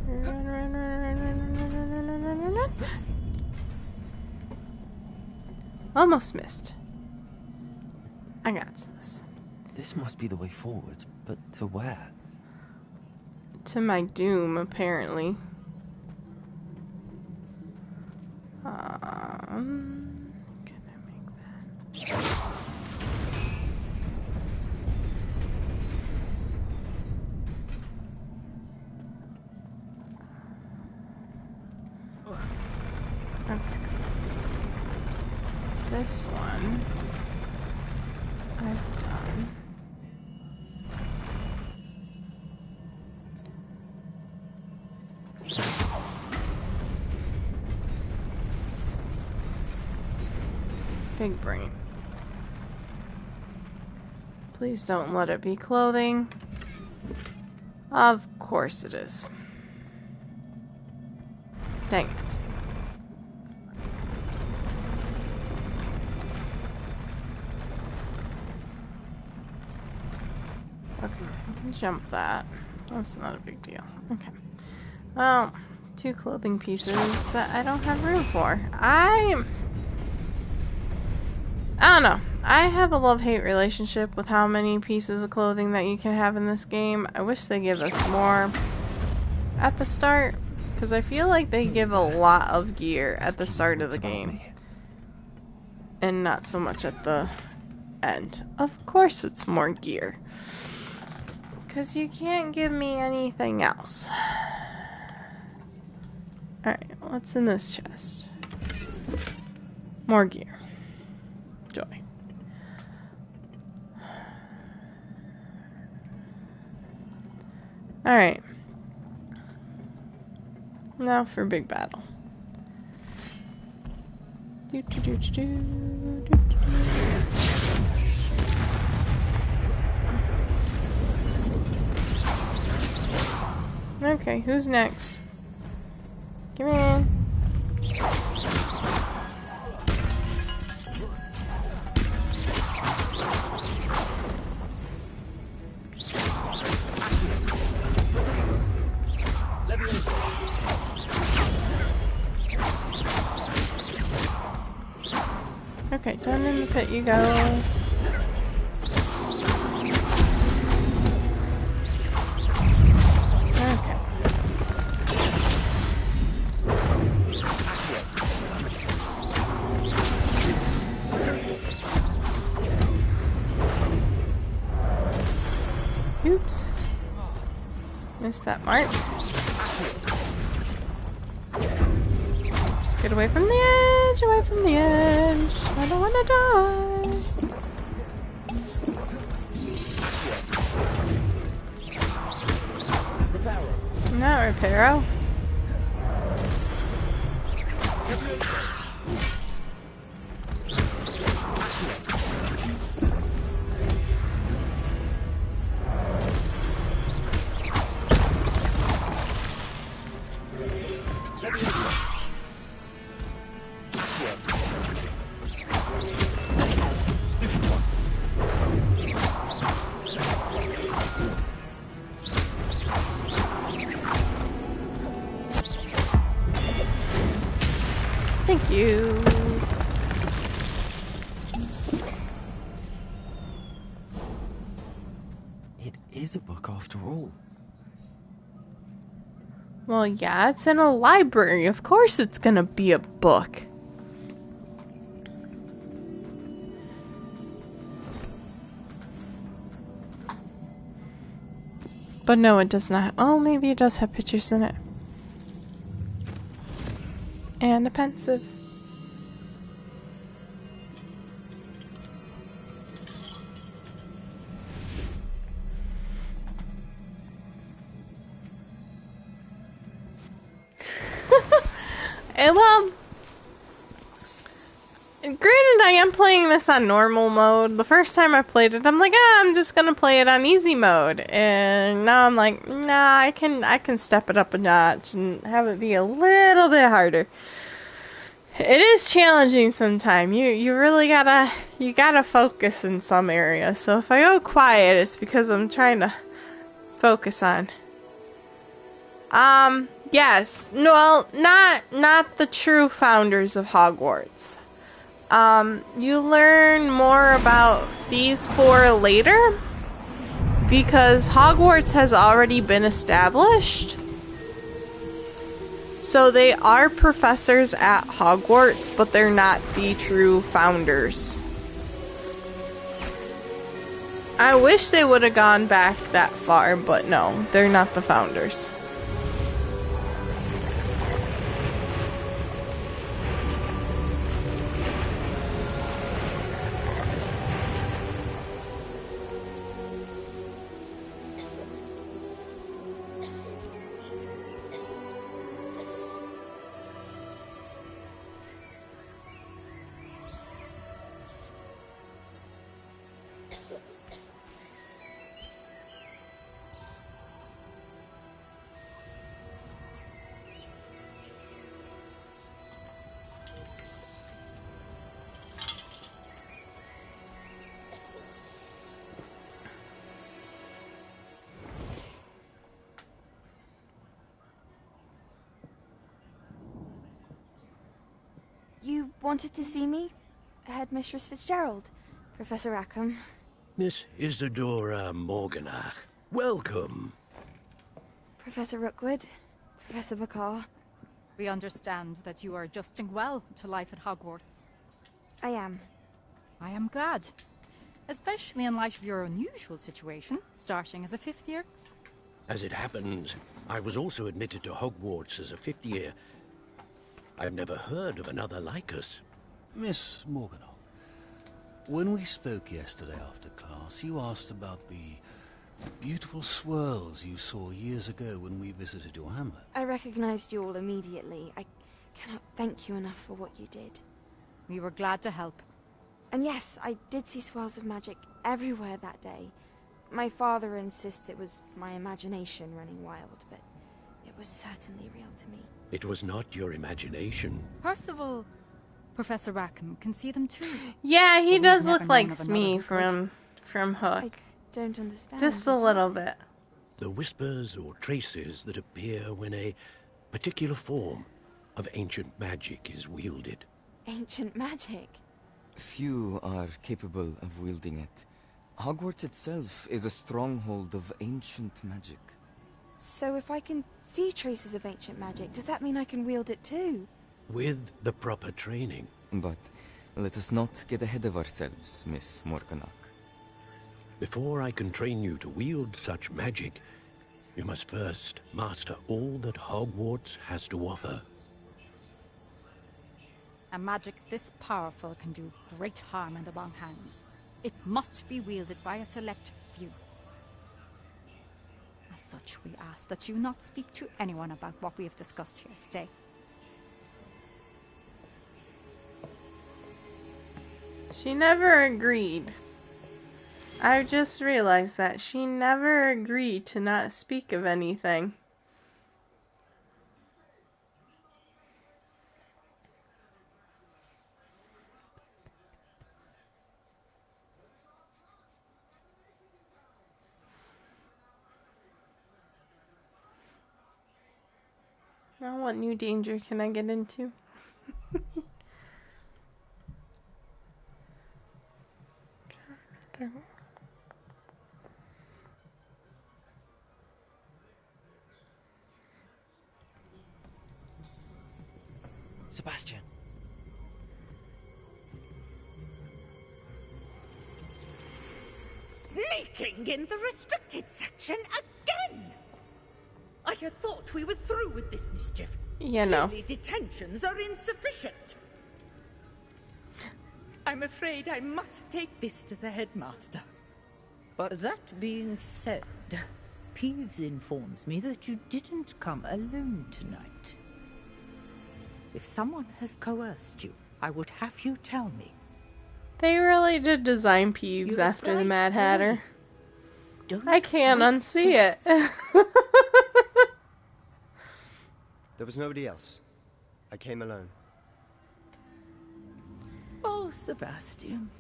Run. Almost missed. I got this. This must be the way forward, but to where? To my doom, apparently. Can I make that? Okay. This one I've done. Big brain. Please don't let it be clothing. Of course it is. Dang it. Okay, I can jump that. That's not a big deal. Okay. Well, 2 clothing pieces that I don't have room for. I don't know. I have a love-hate relationship with how many pieces of clothing that you can have in this game. I wish they give us more at the start, because I feel like they give a lot of gear at the start of the game. And not so much at the end. Of course it's more gear. Because you can't give me anything else. Alright, what's in this chest? More gear. Joy. Alright. Now for big battle. Okay, who's next? Come in. Okay, down in the pit you go. Oops. Missed that mark. Get away from the edge, away from the edge. I don't want to die. Not Reparo. Thank you. It is a book after all. Well, yeah, it's in a library. Of course it's gonna be a book. But no, it does not. Oh, maybe it does have pictures in it. And a pensive. Well, granted, I am playing this on normal mode. The first time I played it, I'm like, I'm just gonna play it on easy mode. And now I'm like, nah, I can step it up a notch and have it be a little bit harder. It is challenging sometimes. You really gotta focus in some areas. So if I go quiet, it's because I'm trying to focus on. Yes. No, well, not the true founders of Hogwarts. You learn more about these 4 later because Hogwarts has already been established. So they are professors at Hogwarts, but they're not the true founders. I wish they would have gone back that far, but no, they're not the founders. You wanted to see me? Headmistress Fitzgerald? Professor Rackham? Miss Isadora Morganach, welcome. Professor Rookwood? Professor Bakar? We understand that you are adjusting well to life at Hogwarts. I am. I am glad. Especially in light of your unusual situation, starting as a 5th year. As it happens, I was also admitted to Hogwarts as a 5th year. I've never heard of another like us. Miss Morganach, when we spoke yesterday after class, you asked about the beautiful swirls you saw years ago when we visited your hamlet. I recognized you all immediately. I cannot thank you enough for what you did. We were glad to help. And yes, I did see swirls of magic everywhere that day. My father insists it was my imagination running wild, but it was certainly real to me. It was not your imagination. Percival, Professor Rackham can see them too. Yeah, he But does we've look never like known of Smee another who from Hook. I don't understand. Just a little bit. The whispers or traces that appear when a particular form of ancient magic is wielded. Ancient magic? Few are capable of wielding it. Hogwarts itself is a stronghold of ancient magic. So if I can see traces of ancient magic, does that mean I can wield it too? With the proper training. But let us not get ahead of ourselves, Miss Morganach. Before I can train you to wield such magic, you must first master all that Hogwarts has to offer. A magic this powerful can do great harm in the wrong hands. It must be wielded by a select few. As such, we ask that you not speak to anyone about what we have discussed here today. She never agreed. I just realized that she never agreed to not speak of anything. Now, what new danger can I get into? Sebastian. Sneaking in the restricted section again! I had thought we were through with this mischief. You know. Clearly detentions are insufficient. I'm afraid I must take this to the headmaster. But that being said, Peeves informs me that you didn't come alone tonight. If someone has coerced you, I would have you tell me. They really did design Peeves after the Mad Hatter. I can't unsee it. There was nobody else. I came alone. Oh, Sebastian.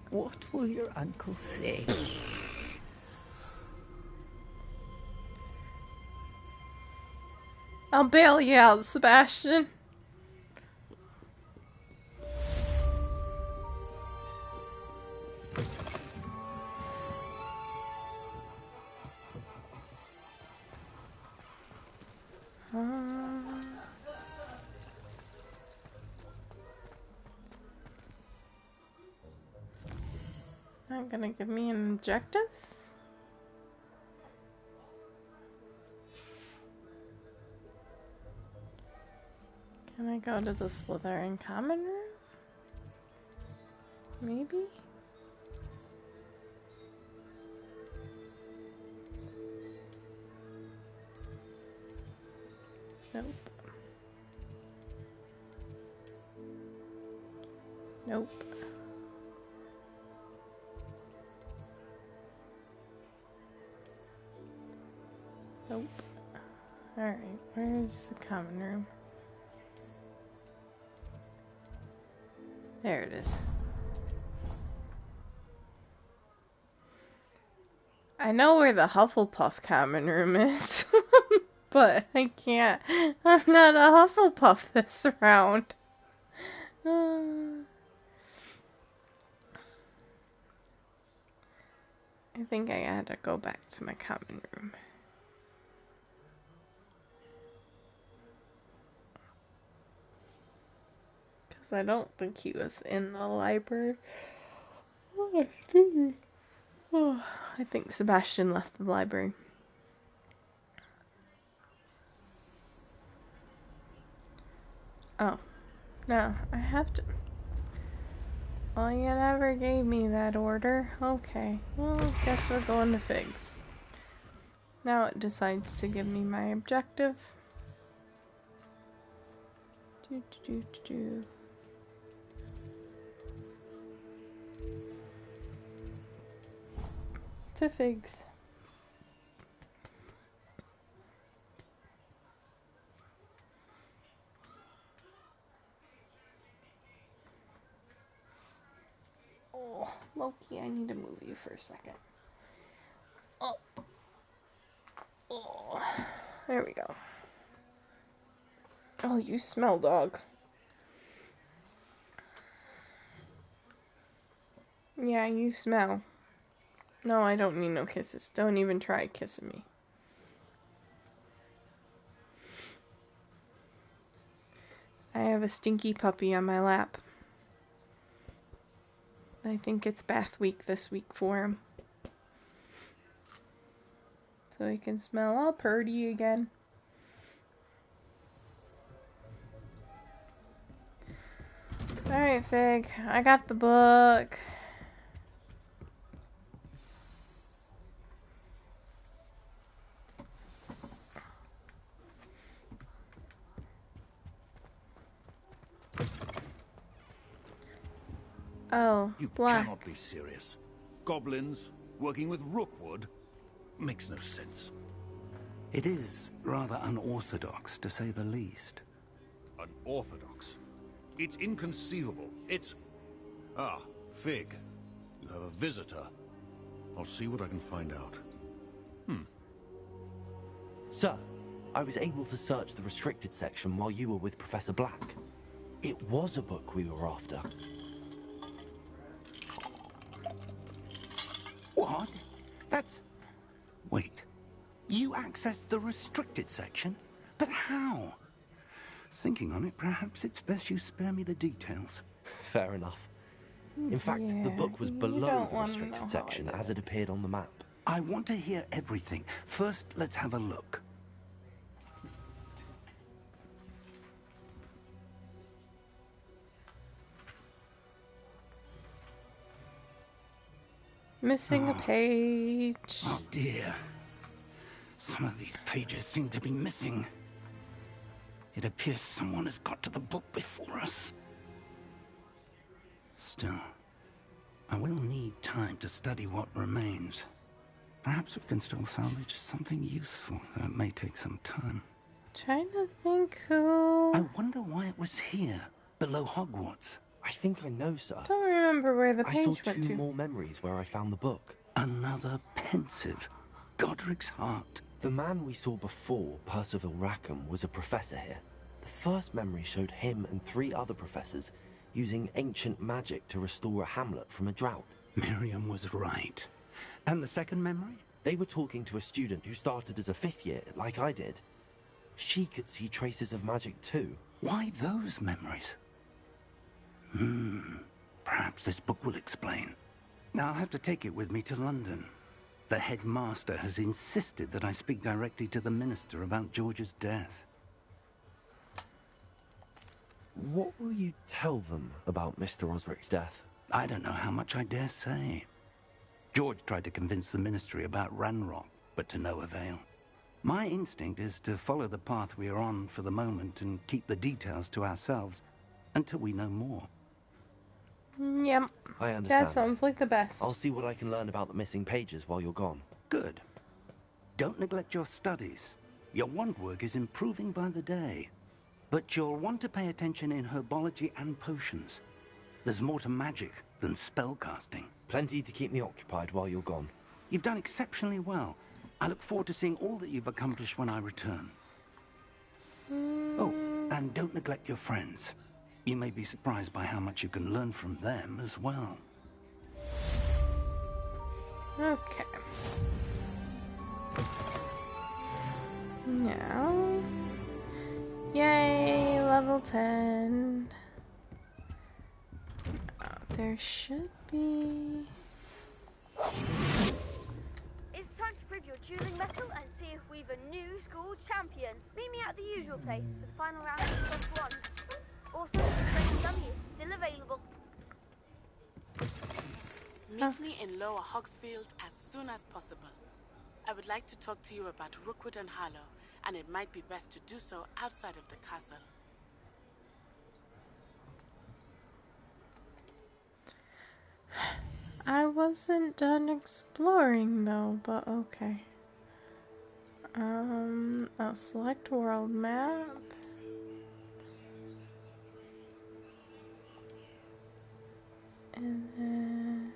What will your uncle say? I'll bail you out, Sebastian. Not gonna give me an objective? Can I go to the Slytherin common room? Maybe? Nope. Nope. Nope. Alright, where's the common room? There it is. I know where the Hufflepuff common room is, but I can't. I'm not a Hufflepuff this round. I think I had to go back to my common room. Because I don't think he was in the library. Oh, excuse me. Oh, I think Sebastian left the library. Oh, no, I have to. Well, you never gave me that order. Okay, well, guess we're going to Figs. Now it decides to give me my objective. To Figs. Oh, Loki, I need to move you for a second. Oh. Oh. There we go. Oh, you smell, dog. Yeah, you smell. No, I don't need no kisses. Don't even try kissing me. I have a stinky puppy on my lap. I think it's bath week this week for him. So he can smell all purty again. Alright, Fig. I got the book. Oh, You black. cannot be serious. Goblins working with Rookwood makes no sense. It is rather unorthodox, to say the least. Unorthodox? It's inconceivable. It's... Ah, Fig. You have a visitor. I'll see what I can find out. Sir, I was able to search the restricted section while you were with Professor Black. It was a book we were after. What? That's... Wait. You accessed the restricted section? But how? Thinking on it, perhaps it's best you spare me the details. Fair enough. In fact, the book was below the restricted section as it appeared on the map. I want to hear everything. First, let's have a look. Missing a page. Oh dear. Some of these pages seem to be missing. It appears someone has got to the book before us. Still, I will need time to study what remains. Perhaps we can still salvage something useful, though it may take some time. Trying to think who... I wonder why it was here, below Hogwarts. I think I know, sir. Don't remember where the page I saw went two to. more memories where I found the book. Another pensive. Godric's heart. The man we saw before, Percival Rackham, was a professor here. The first memory showed him and 3 other professors using ancient magic to restore a hamlet from a drought. Miriam was right. And the second memory? They were talking to a student who started as a 5th year, like I did. She could see traces of magic too. Why those memories? Perhaps this book will explain. I'll have to take it with me to London. The headmaster has insisted that I speak directly to the minister about George's death. What will you tell them about Mr. Osric's death? I don't know how much I dare say. George tried to convince the ministry about Ranrock, but to no avail. My instinct is to follow the path we are on for the moment and keep the details to ourselves until we know more. Yep. I understand. That sounds like the best. I'll see what I can learn about the missing pages while you're gone. Good. Don't neglect your studies. Your wand work is improving by the day. But you'll want to pay attention in herbology and potions. There's more to magic than spellcasting. Plenty to keep me occupied while you're gone. You've done exceptionally well. I look forward to seeing all that you've accomplished when I return. Oh, and don't neglect your friends. You may be surprised by how much you can learn from them as well. Okay. Now... Yay, level 10. There should be... It's time to prove your dueling mettle and see if we've a new school champion. Meet me at the usual place for the final round of +1. Also, the training dummy is still available. Meet me in Lower Hogsfield as soon as possible. I would like to talk to you about Rookwood and Harlow, and it might be best to do so outside of the castle. I wasn't done exploring though, but okay. I'll select world map. And then...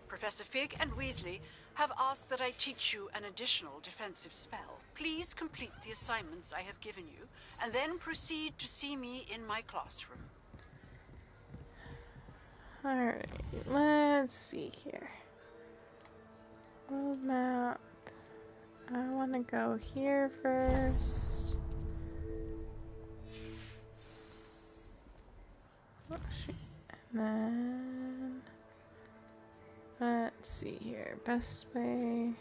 Professor Fig and Weasley have asked that I teach you an additional defensive spell. Please complete the assignments I have given you, and then proceed to see me in my classroom. Alright, let's see here. World map. I want to go here first. Oh, shoot. And then... Let's see here. Best way...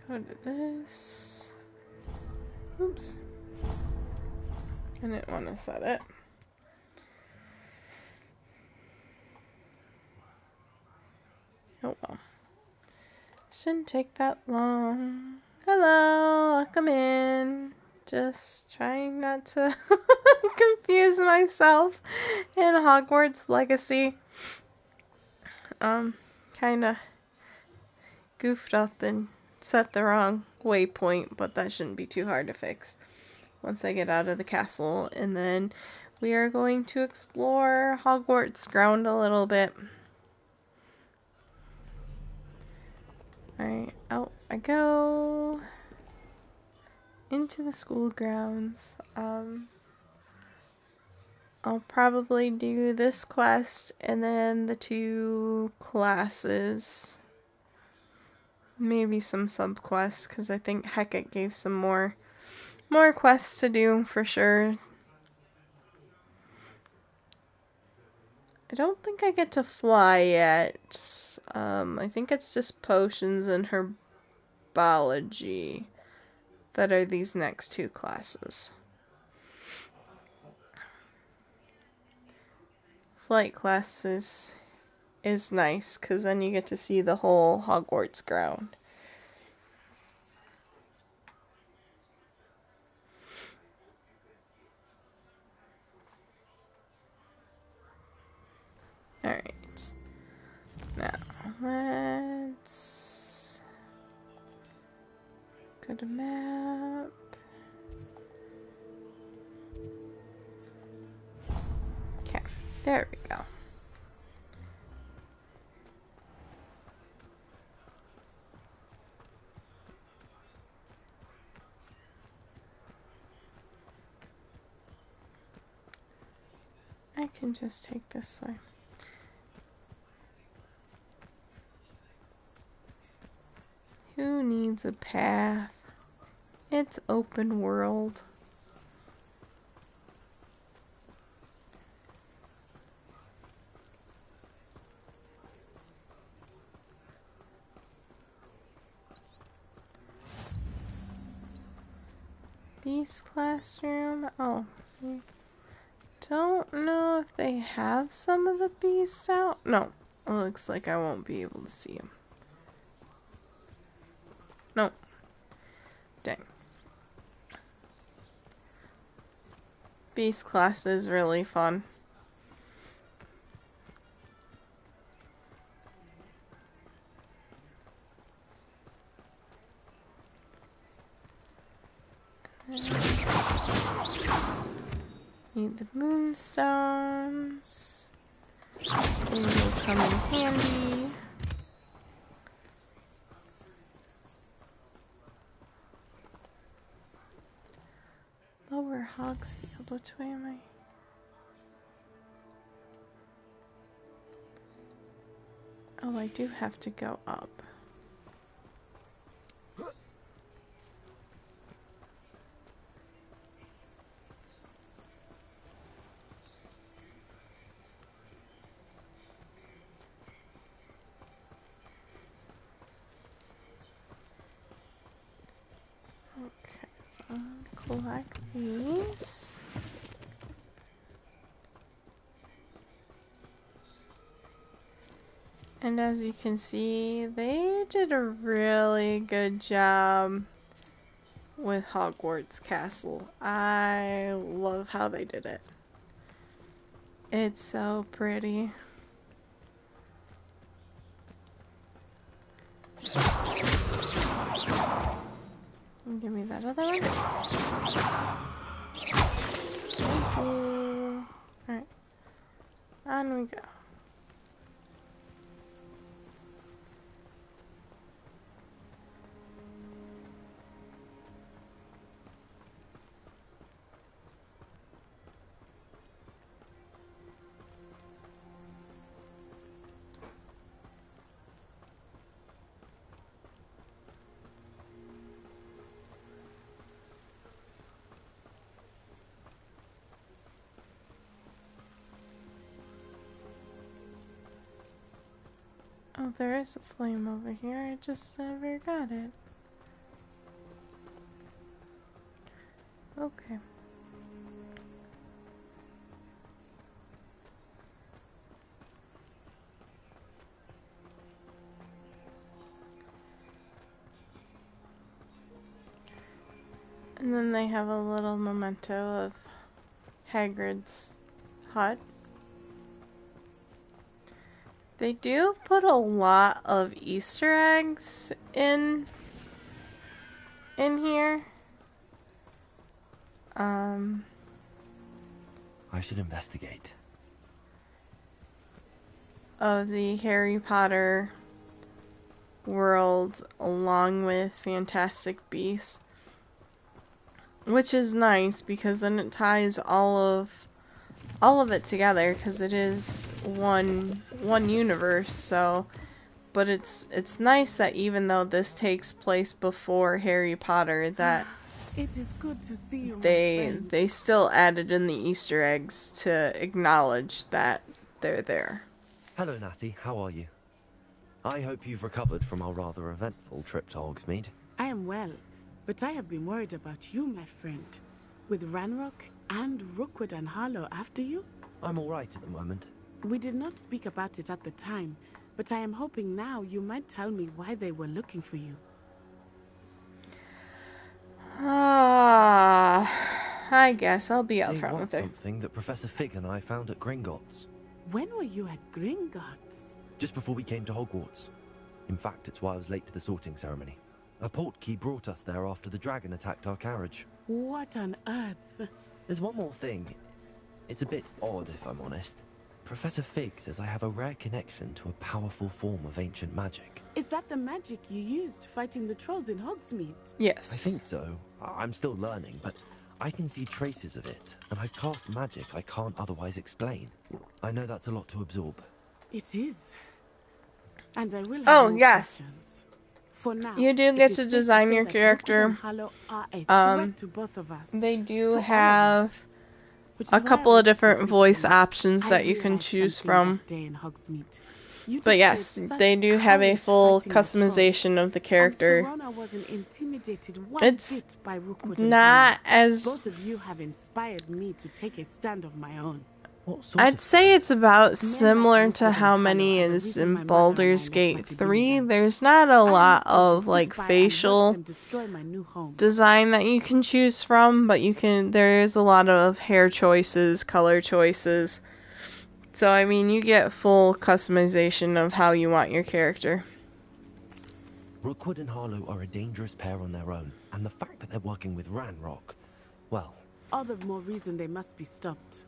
Go to this. Oops. I didn't want to set it. Oh well. Shouldn't take that long. Hello, welcome in. Just trying not to confuse myself in Hogwarts Legacy. Kinda goofed up and set the wrong waypoint, but that shouldn't be too hard to fix once I get out of the castle. And then we are going to explore Hogwarts ground a little bit. Alright, out I go into the school grounds. I'll probably do this quest and then the 2 classes. Maybe some sub-quests, because I think Hecate gave some more quests to do for sure. I don't think I get to fly yet. I think it's just potions and herbology that are these next 2 classes. Flight classes is nice, because then you get to see the whole Hogwarts ground. Alright. Now, let's go to map. Okay, there we go. I can just take this way. Who needs a path? It's open world. Beast classroom. Oh, I don't know if they have some of the beasts out. No, it looks like I won't be able to see them. No. Dang. Beast class is really fun. Need the moonstones. They will come in handy. Lower Hogsfield, which way am I? Oh, I do have to go up. Okay, collect these. And as you can see, they did a really good job with Hogwarts Castle. I love how they did it. It's so pretty. Give me that other one. Thank you. Alright. On we go. Oh, there is a flame over here. I just never got it. Okay. And then they have a little memento of Hagrid's hut. They do put a lot of Easter eggs in here. I should investigate. Of the Harry Potter world along with Fantastic Beasts. Which is nice because then it ties all of it together because it is one universe. So, but it's nice that even though this takes place before Harry Potter, that it is good to see you, they still added in the Easter eggs to acknowledge that they're there. Hello, Natty. How are you? I hope you've recovered from our rather eventful trip to Hogsmeade. I am well, but I have been worried about you, my friend. With Ranrock and Rookwood and Harlow after you? I'm all right at the moment. We did not speak about it at the time, but I am hoping now you might tell me why they were looking for you. I guess I'll be out front with it. Something that Professor Fig and I found at Gringotts. When were you at Gringotts? Just before we came to Hogwarts. In fact, it's why I was late to the sorting ceremony. A portkey brought us there after the dragon attacked our carriage. What on earth? There's one more thing. It's a bit odd, if I'm honest. Professor Fig says I have a rare connection to a powerful form of ancient magic. Is that the magic you used fighting the trolls in Hogsmeade? Yes. I think so. I'm still learning, but I can see traces of it, and I cast magic I can't otherwise explain. I know that's a lot to absorb. It is. And I will have Oh, more yes. questions. For now, You do it get is to safe design say your that Rookwood character. and Harlow are a threat to both of us. They do To all of have us. Which is a why I couple of wanted to different speak to voice you. options I that you can realized choose something from. that day in Hogsmeade. You But displayed yes, such they do have a courage full fighting the troll. customization of the And character. Serana wasn't intimidated one It's bit by Rookwood and not Harlow. as... Both of you have inspired me to take a stand of my own. I'd say it's about similar to how many is in Baldur's Gate 3. There's not a lot of like facial design that you can choose from, but there's a lot of hair choices, color choices. So I mean, you get full customization of how you want your character. Rookwood and Harlow are a dangerous pair on their own, and the fact that they're working with Ranrock, well... All the more reason they must be stopped.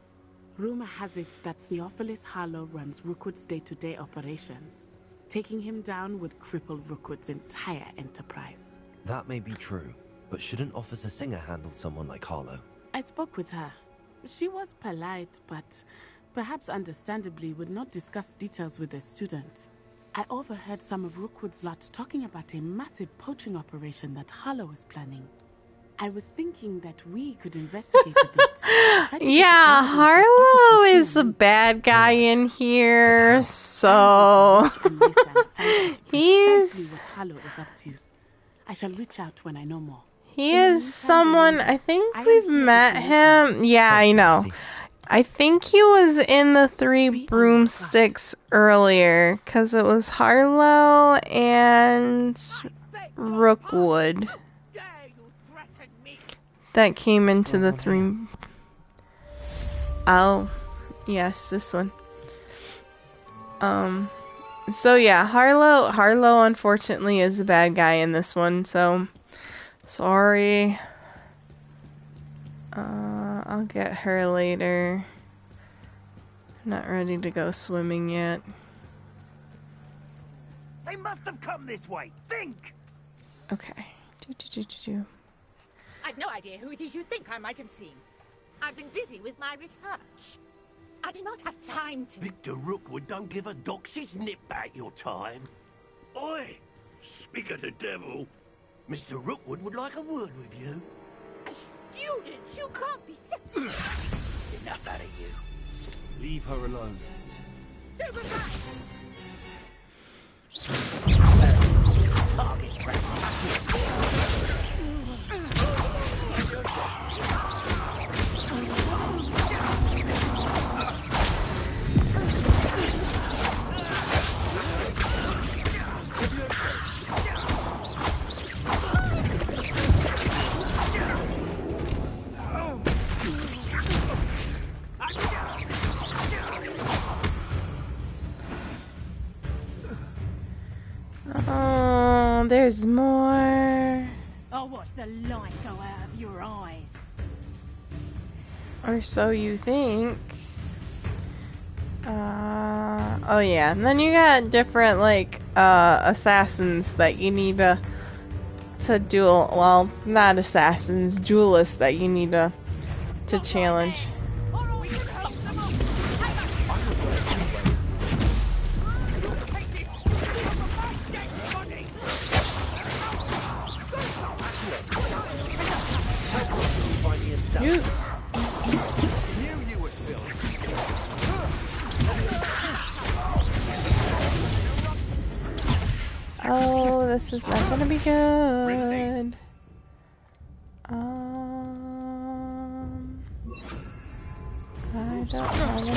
Rumor has it that Theophilus Harlow runs Rookwood's day-to-day operations. Taking him down would cripple Rookwood's entire enterprise. That may be true, but shouldn't Officer Singer handle someone like Harlow? I spoke with her. She was polite, but perhaps understandably would not discuss details with a student. I overheard some of Rookwood's lot talking about a massive poaching operation that Harlow is planning. I was thinking that we could investigate a bit. Yeah, Harlow is a bad guy in here, so he's what Harlow is up to. I shall reach out when I know more. He is someone, I think we've met him. Yeah, I know. I think he was in the Three Broomsticks earlier, because it was Harlow and Rookwood that came into the three... Oh, yes, this one. So yeah, Harlow unfortunately is a bad guy in this one, so sorry. I'll get her later. I'm not ready to go swimming yet. They must have come this way. Think! Okay. I've no idea who it is you think I might have seen. I've been busy with my research. I do not have time to... Victor Rookwood don't give a doxy's nip back your time. Oi! Speak of the devil. Mr. Rookwood would like a word with you. A student? You can't be so... Enough out of you. Leave her alone. Stupid right! Target practice. Oh, there's more. I'll watch the light go out of your eyes. Or so you think. Oh yeah, and then you got different like assassins that you need to duel. Well, not assassins, duelists that you need to challenge. Juice. Oh, this is not gonna be good. I don't have any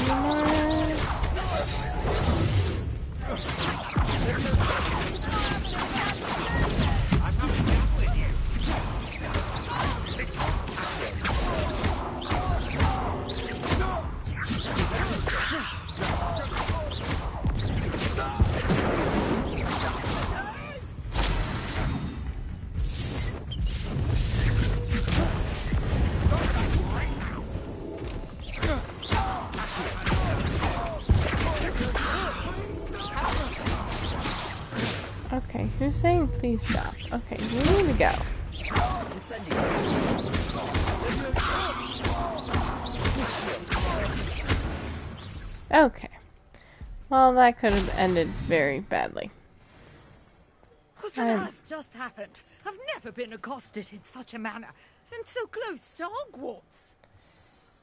Okay, who's saying please stop? Okay, we need to go. Okay. Well, that could have ended very badly. What on earth just happened? I've never been accosted in such a manner, and so close to Hogwarts.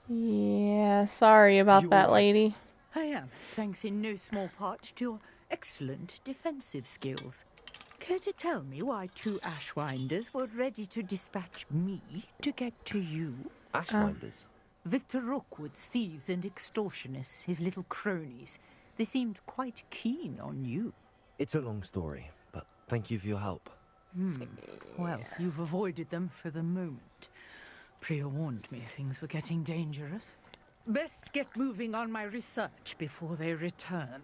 Yeah, sorry about that, lady. I am, thanks in no small part to your excellent defensive skills. Care to tell me why 2 Ashwinders were ready to dispatch me to get to you? Ashwinders? Victor Rookwood's thieves and extortionists, his little cronies. They seemed quite keen on you. It's a long story, but thank you for your help. Well, you've avoided them for the moment. Priya warned me things were getting dangerous. Best get moving on my research before they return.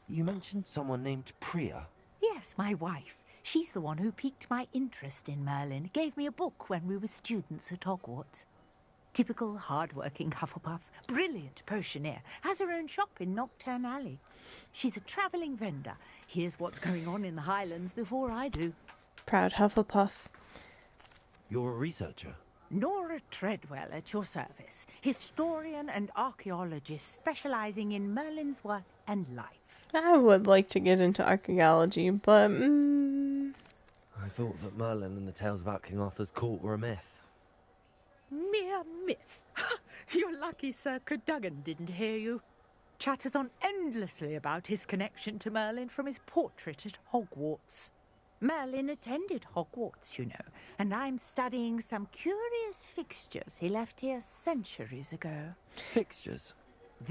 You mentioned someone named Priya. Yes, my wife. She's the one who piqued my interest in Merlin. Gave me a book when we were students at Hogwarts. Typical hard-working Hufflepuff. Brilliant potioneer. Has her own shop in Knockturn Alley. She's a travelling vendor. Hears what's going on in the Highlands before I do. Proud Hufflepuff. You're a researcher? Nora Treadwell at your service. Historian and archaeologist specialising in Merlin's work and life. I would like to get into archaeology, but I thought that Merlin and the tales about King Arthur's court were a myth. Mere myth. You're lucky Sir Cadogan didn't hear you. Chatters on endlessly about his connection to Merlin from his portrait at Hogwarts. Merlin attended Hogwarts, you know, and I'm studying some curious fixtures he left here centuries ago. Fixtures?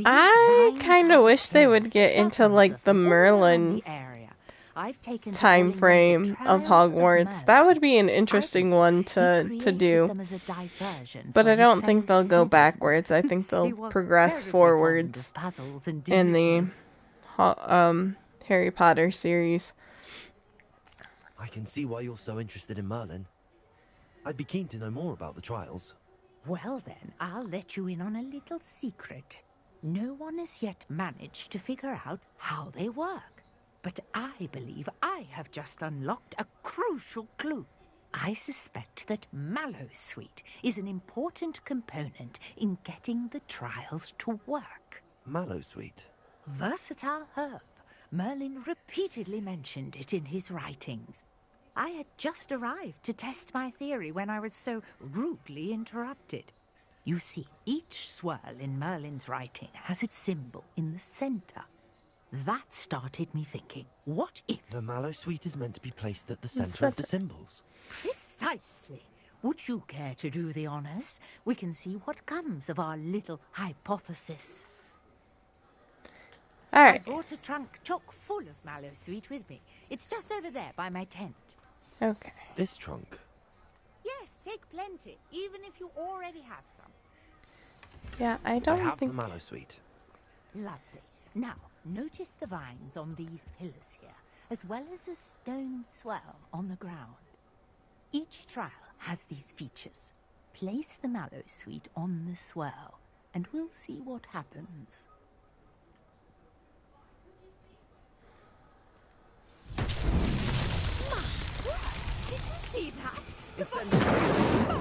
I kind of wish they would get into like the Merlin time frame of Hogwarts. That would be an interesting one to do. But I don't think they'll go backwards. I think they'll progress forwards in the Harry Potter series. I can see why you're so interested in Merlin. I'd be keen to know more about the trials. Well then, I'll let you in on a little secret. No one has yet managed to figure out how they work. But I believe I have just unlocked a crucial clue. I suspect that Mallowsweet is an important component in getting the trials to work. Mallowsweet? Versatile herb. Merlin repeatedly mentioned it in his writings. I had just arrived to test my theory when I was so rudely interrupted. You see, each swirl in Merlin's writing has its symbol in the center. That started me thinking, what if... The Mallowsweet is meant to be placed at the center of the symbols. Precisely. Would you care to do the honors? We can see what comes of our little hypothesis. All right. I brought a trunk chock full of Mallowsweet with me. It's just over there by my tent. Okay. This trunk? Yes, take plenty, even if you already have some. Yeah, I don't I have think... the Mallowsweet. Lovely. Now, notice the vines on these pillars here, as well as a stone swirl on the ground. Each trial has these features. Place the Mallowsweet on the swirl, and we'll see what happens. Did you see that? It's Oh,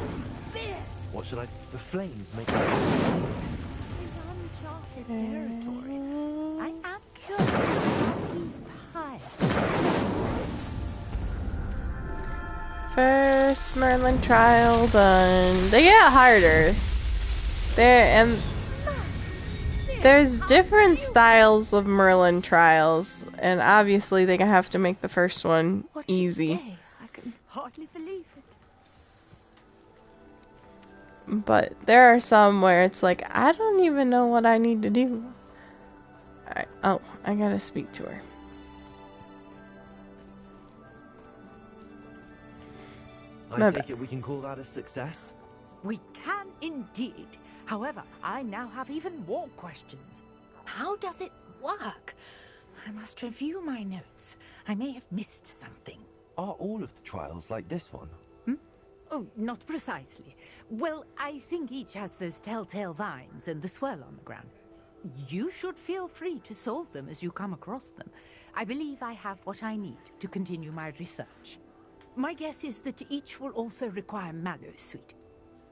what should I... The flames make... It's uncharted territory. I am curious about these piles. First Merlin trial done. They get harder. There's different styles of Merlin trials, and obviously they have to make the first one easy. I can hardly believe it. But there are some where it's like, I don't even know what I need to do. Oh, I gotta speak to her. I take it we can call that a success? We can indeed. However, I now have even more questions. How does it work? I must review my notes. I may have missed something. Are all of the trials like this one? Oh, not precisely. Well, I think each has those telltale vines and the swirl on the ground. You should feel free to solve them as you come across them. I believe I have what I need to continue my research. My guess is that each will also require mallow sweet,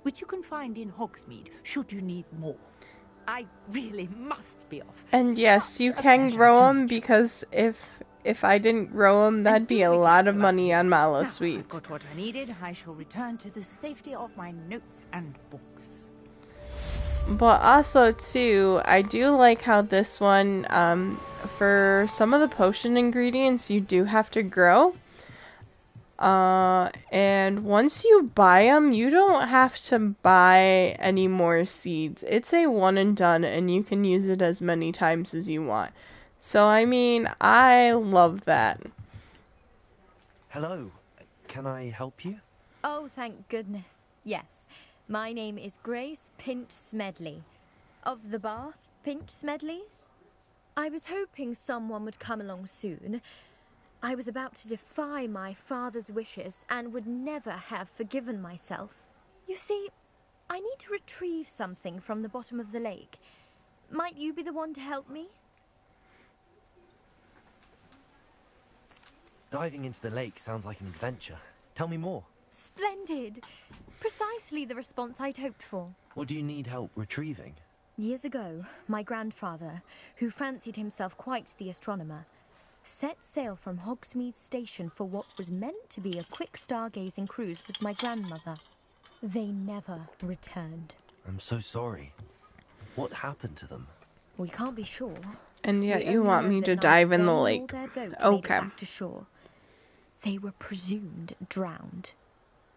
which you can find in Hogsmeade should you need more. I really must be off. And yes, you can grow them, because if I didn't grow them, that'd be a lot of money on mallow Now I've sweets. got what I needed. I shall return to the safety of my notes and books. But also, too, I do like how this one, for some of the potion ingredients, you do have to grow. And once you buy them, you don't have to buy any more seeds. It's a one and done, and you can use it as many times as you want. So, I mean, I love that. Hello. Can I help you? Oh, thank goodness. Yes. My name is Grace Pinch Smedley. Of the Bath Pinch Smedleys? I was hoping someone would come along soon. I was about to defy my father's wishes and would never have forgiven myself. You see, I need to retrieve something from the bottom of the lake. Might you be the one to help me? Diving into the lake sounds like an adventure. Tell me more. Splendid! Precisely the response I'd hoped for. What do you need help retrieving? Years ago, my grandfather, who fancied himself quite the astronomer, set sail from Hogsmeade Station for what was meant to be a quick stargazing cruise with my grandmother. They never returned. I'm so sorry. What happened to them? We can't be sure. And yet We you only want know me that to neither dive in they the nor lake. their boat made it Okay. back to shore. They were presumed drowned.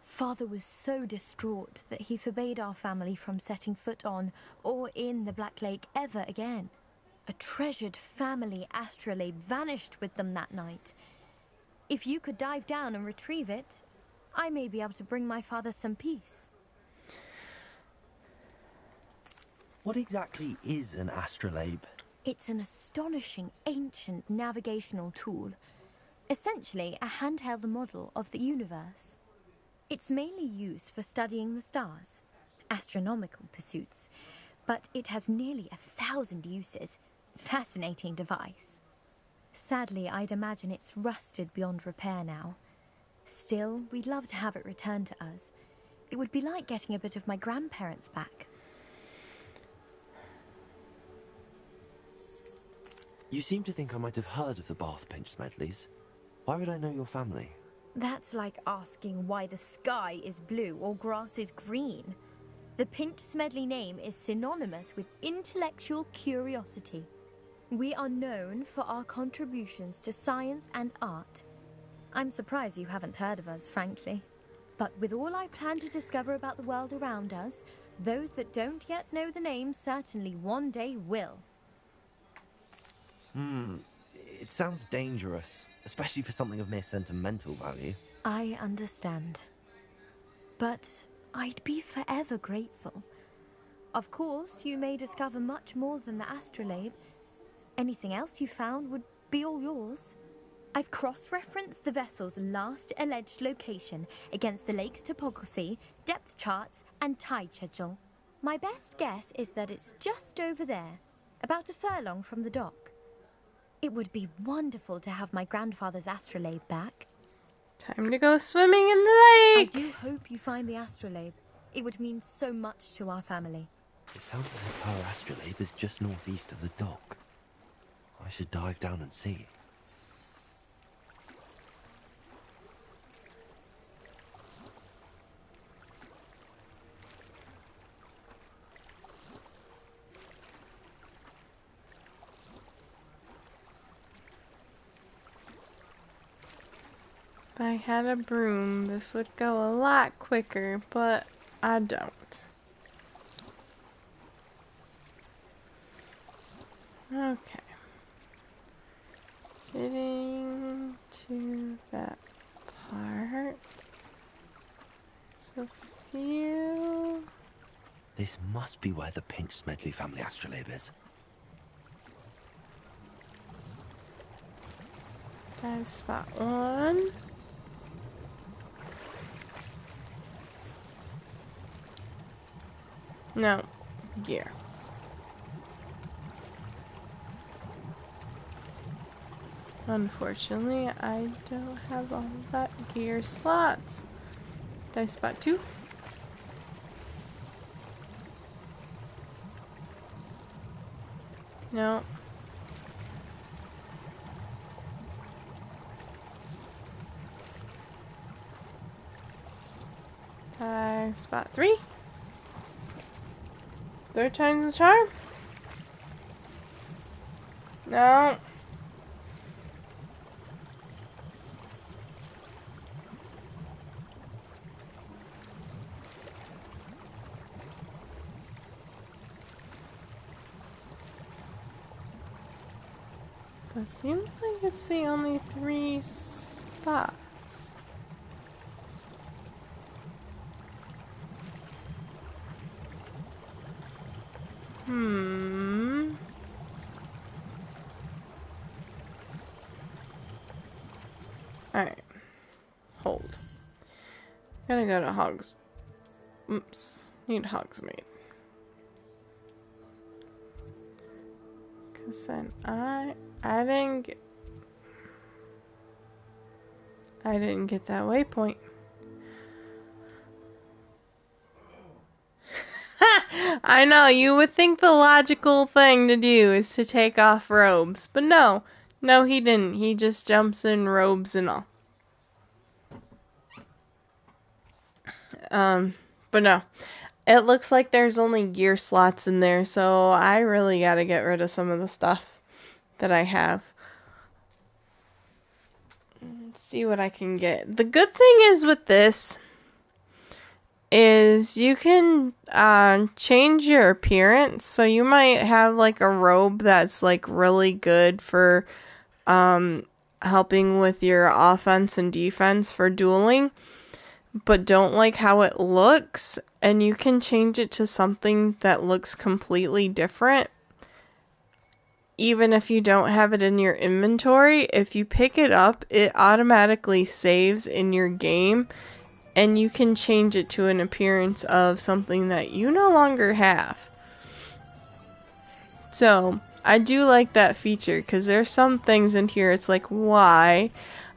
Father was so distraught that he forbade our family from setting foot on or in the Black Lake ever again. A treasured family astrolabe vanished with them that night. If you could dive down and retrieve it, I may be able to bring my father some peace. What exactly is an astrolabe? It's an astonishing ancient navigational tool. Essentially a handheld model of the universe. It's mainly used for studying the stars, astronomical pursuits, but it has nearly 1,000 uses. Fascinating device. Sadly, I'd imagine it's rusted beyond repair now. Still, we'd love to have it returned to us. It would be like getting a bit of my grandparents back. You seem to think I might have heard of the Bath Pinch Smedleys. Why would I know your family? That's like asking why the sky is blue or grass is green. The Pinch Smedley name is synonymous with intellectual curiosity. We are known for our contributions to science and art. I'm surprised you haven't heard of us, frankly. But with all I plan to discover about the world around us, those that don't yet know the name certainly one day will. It sounds dangerous, especially for something of mere sentimental value. I understand. But I'd be forever grateful. Of course, you may discover much more than the astrolabe. Anything else you found would be all yours. I've cross-referenced the vessel's last alleged location against the lake's topography, depth charts, and tide schedule. My best guess is that it's just over there, about a furlong from the dock. It would be wonderful to have my grandfather's astrolabe back. Time to go swimming in the lake! I do hope you find the astrolabe. It would mean so much to our family. It sounds as if her astrolabe is just northeast of the dock. I should dive down and see. If I had a broom, this would go a lot quicker, but I don't. Okay. Getting to that part. So few. This must be where the Pinch Smedley family astrolabe is. Dive spot 1. No, gear. Unfortunately, I don't have all of that gear slots. Did I spot 2? No. I spot 3. Third time's the charm? No. That seems like it's the only 3 spots. Alright. Hold. Gotta go to Oops. Need Hogsmade. Cause then I didn't get that waypoint. I know, you would think the logical thing to do is to take off robes, but no. No, he didn't. He just jumps in robes and all. But no. It looks like there's only gear slots in there, so I really gotta get rid of some of the stuff that I have. Let's see what I can get. The good thing is with this is you can change your appearance. So you might have like a robe that's like really good for helping with your offense and defense for dueling, but don't like how it looks, and you can change it to something that looks completely different. Even if you don't have it in your inventory, if you pick it up, it automatically saves in your game, and you can change it to an appearance of something that you no longer have. So, I do like that feature, because there's some things in here, it's like, why?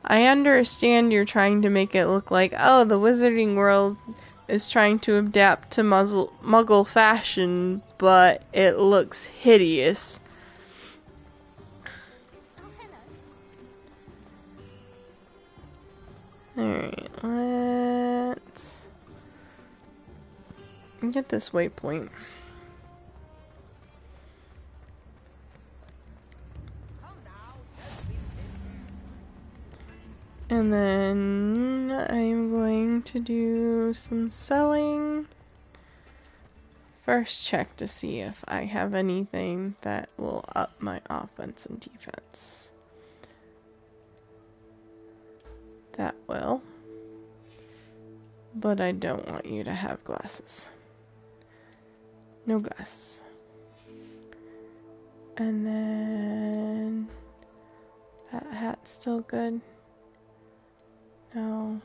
I understand you're trying to make it look like, oh, the wizarding world is trying to adapt to Muggle fashion, but it looks hideous. Alright, let's get this waypoint. And then I'm going to do some selling. First check to see if I have anything that will up my offense and defense. That will. But I don't want you to have glasses. No glasses. And then that hat's still good. No.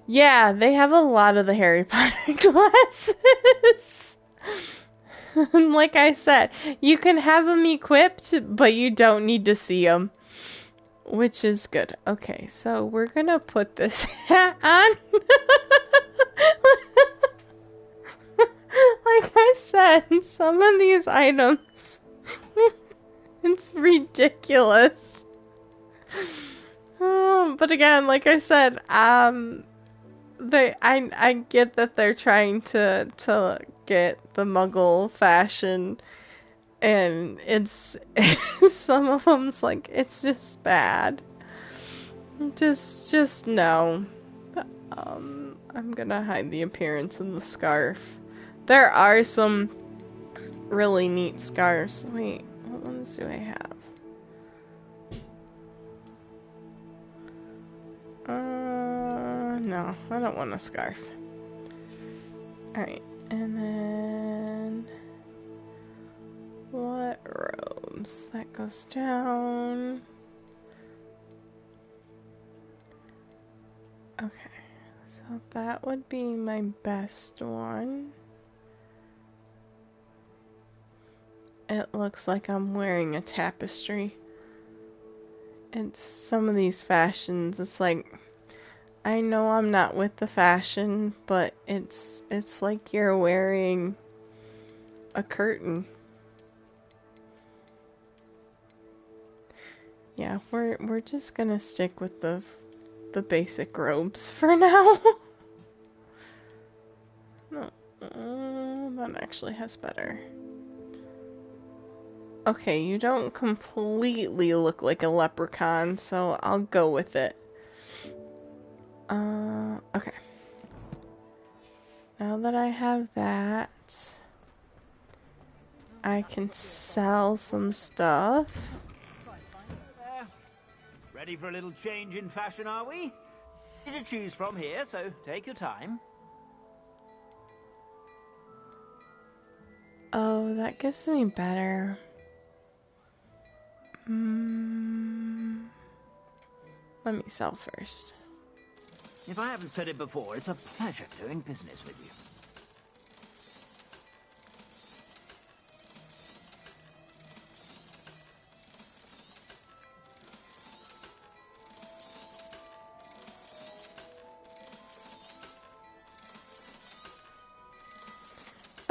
Yeah, they have a lot of the Harry Potter glasses. Like I said, you can have them equipped, but you don't need to see them. Which is good. Okay, so we're gonna put this hat on. Like I said, some of these items, it's ridiculous. But again, like I said, I get that they're trying to get the Muggle fashion, and it's some of them's like, it's just bad. Just no. I'm gonna hide the appearance of the scarf. There are some really neat scarves. Wait, what ones do I have? No, I don't want a scarf. Alright, and then what robes? That goes down. Okay, so that would be my best one. It looks like I'm wearing a tapestry. It's some of these fashions, it's like, I know I'm not with the fashion, but it's like you're wearing a curtain. Yeah, we're just gonna stick with the basic robes for now. No, that actually has better. Okay, you don't completely look like a leprechaun, so I'll go with it. Okay. Now that I have that, I can sell some stuff. Ready for a little change in fashion, are we? Easy to choose from here, so take your time. Oh, that gives me better. Let me sell first. If I haven't said it before, it's a pleasure doing business with you.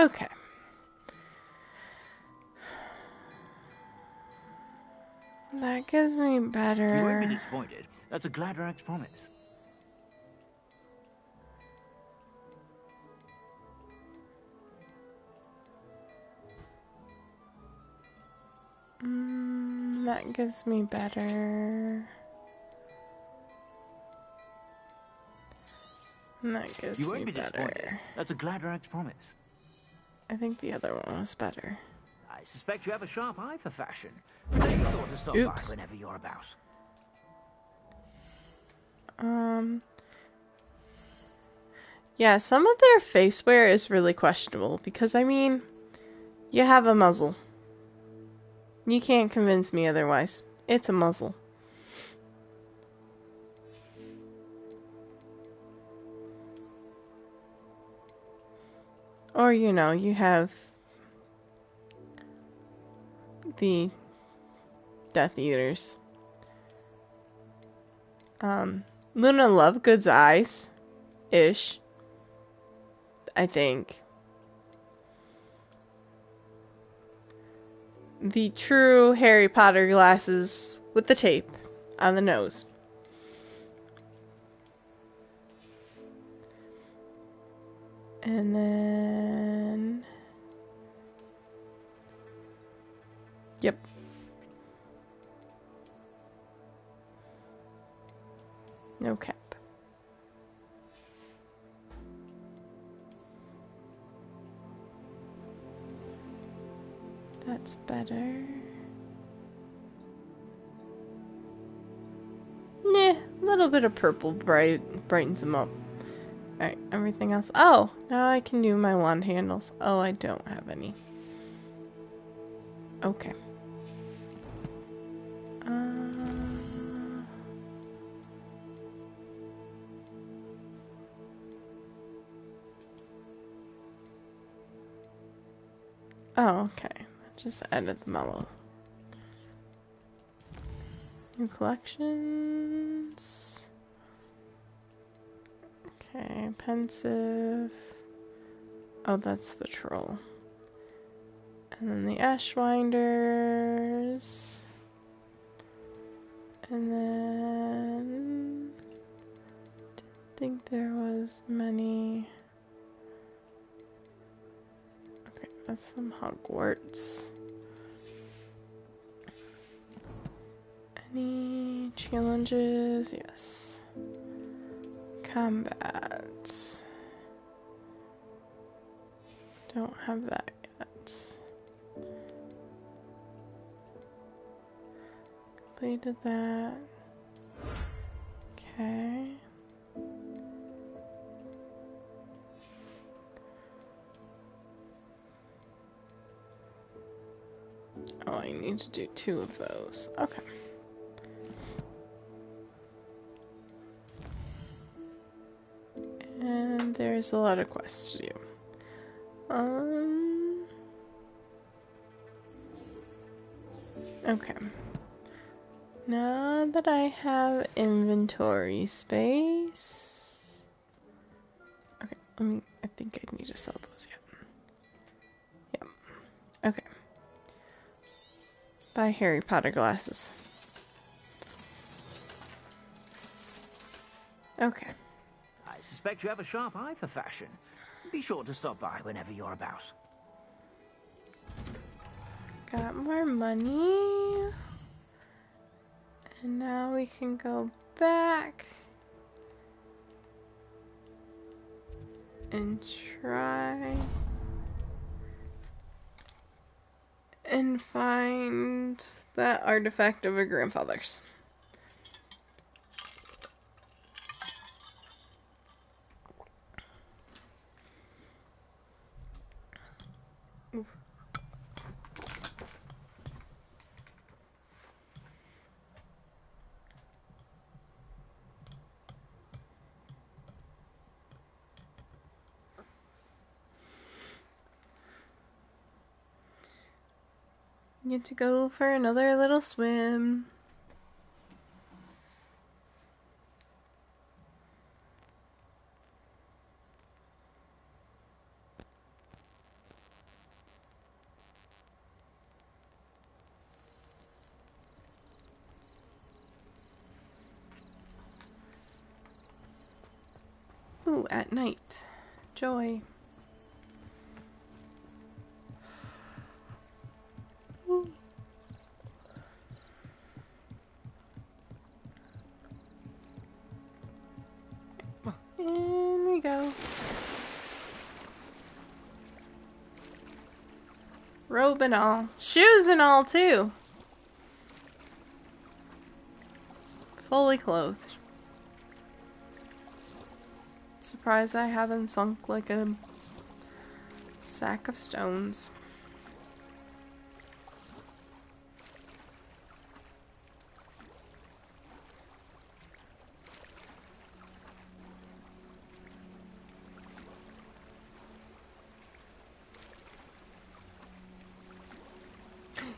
Okay. That gives me better. You won't be disappointed. That's a Gladrax promise. That gives me better. That gives me better. That's a Gladrax promise. I think the other one was better. I suspect you have a sharp eye for fashion. Take a thought to stop by whenever you're about. Yeah, some of their face wear is really questionable because, I mean, you have a muzzle. You can't convince me otherwise. It's a muzzle. Or, you know, you have the Death Eaters. Luna Lovegood's eyes. Ish. I think. The true Harry Potter glasses with the tape on the nose. And then... Yep. No cap. That's better. Nah, a little bit of purple brightens them up. Alright, everything else. Oh, now I can do my wand handles. Oh, I don't have any. Okay. Oh, okay. I just added the mellow. New collections. Okay, pensive. Oh, that's the troll. And then the Ashwinders. And then... Didn't think there was many... Okay, that's some Hogwarts. Any challenges? Yes. Combat. Don't have that yet. Completed that. Okay. Oh, I need to do 2 of those. Okay. And there's a lot of quests to do. Okay. Now that I have inventory space... Okay, I think I need to sell those yet. Yep. Okay. Buy Harry Potter glasses. Okay. I suspect you have a sharp eye for fashion. Be sure to stop by whenever you're about. Got more money. And now we can go back and try and find that artifact of her grandfather's. Oof. Get to go for another little swim. Ooh, at night. Joy. Ooh. In we go. Robe and all. Shoes and all, too. Fully clothed. Surprised I haven't sunk like a sack of stones.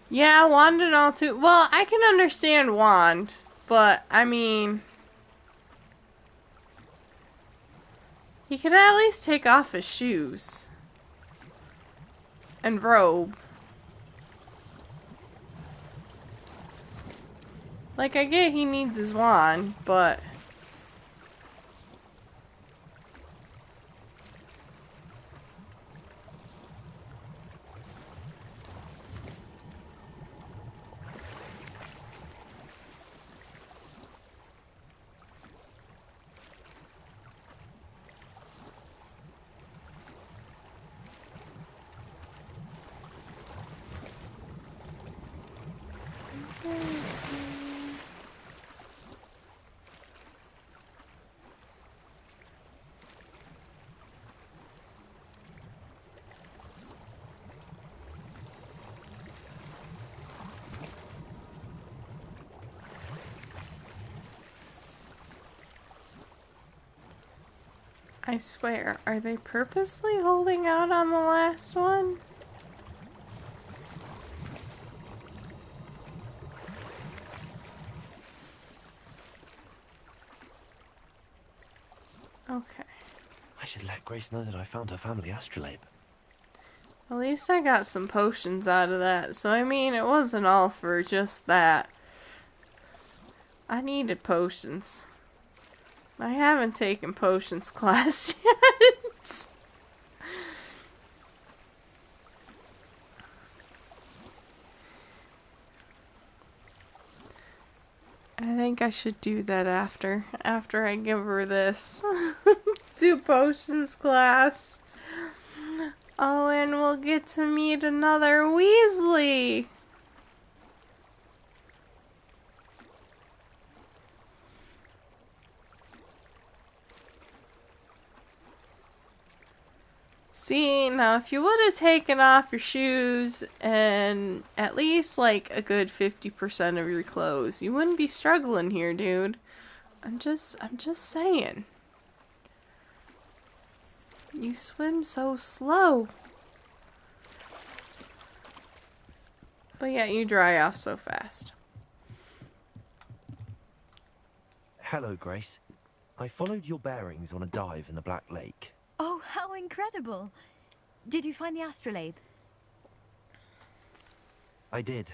Yeah, wand and all too. Well, I can understand wand, but I mean, he could at least take off his shoes and robe. Like, I get he needs his wand, but I swear, are they purposely holding out on the last one? Okay. I should let Grace know that I found her family astrolabe. At least I got some potions out of that, so I mean, it wasn't all for just that. I needed potions. I haven't taken potions class yet. I think I should do that after I give her this. Do potions class. Oh, and we'll get to meet another Weasley. See, now if you would have taken off your shoes and at least like a good 50% of your clothes, you wouldn't be struggling here, dude. I'm just saying. You swim so slow. But yeah, you dry off so fast. Hello, Grace. I followed your bearings on a dive in the Black Lake. Oh, how incredible! Did you find the astrolabe? I did.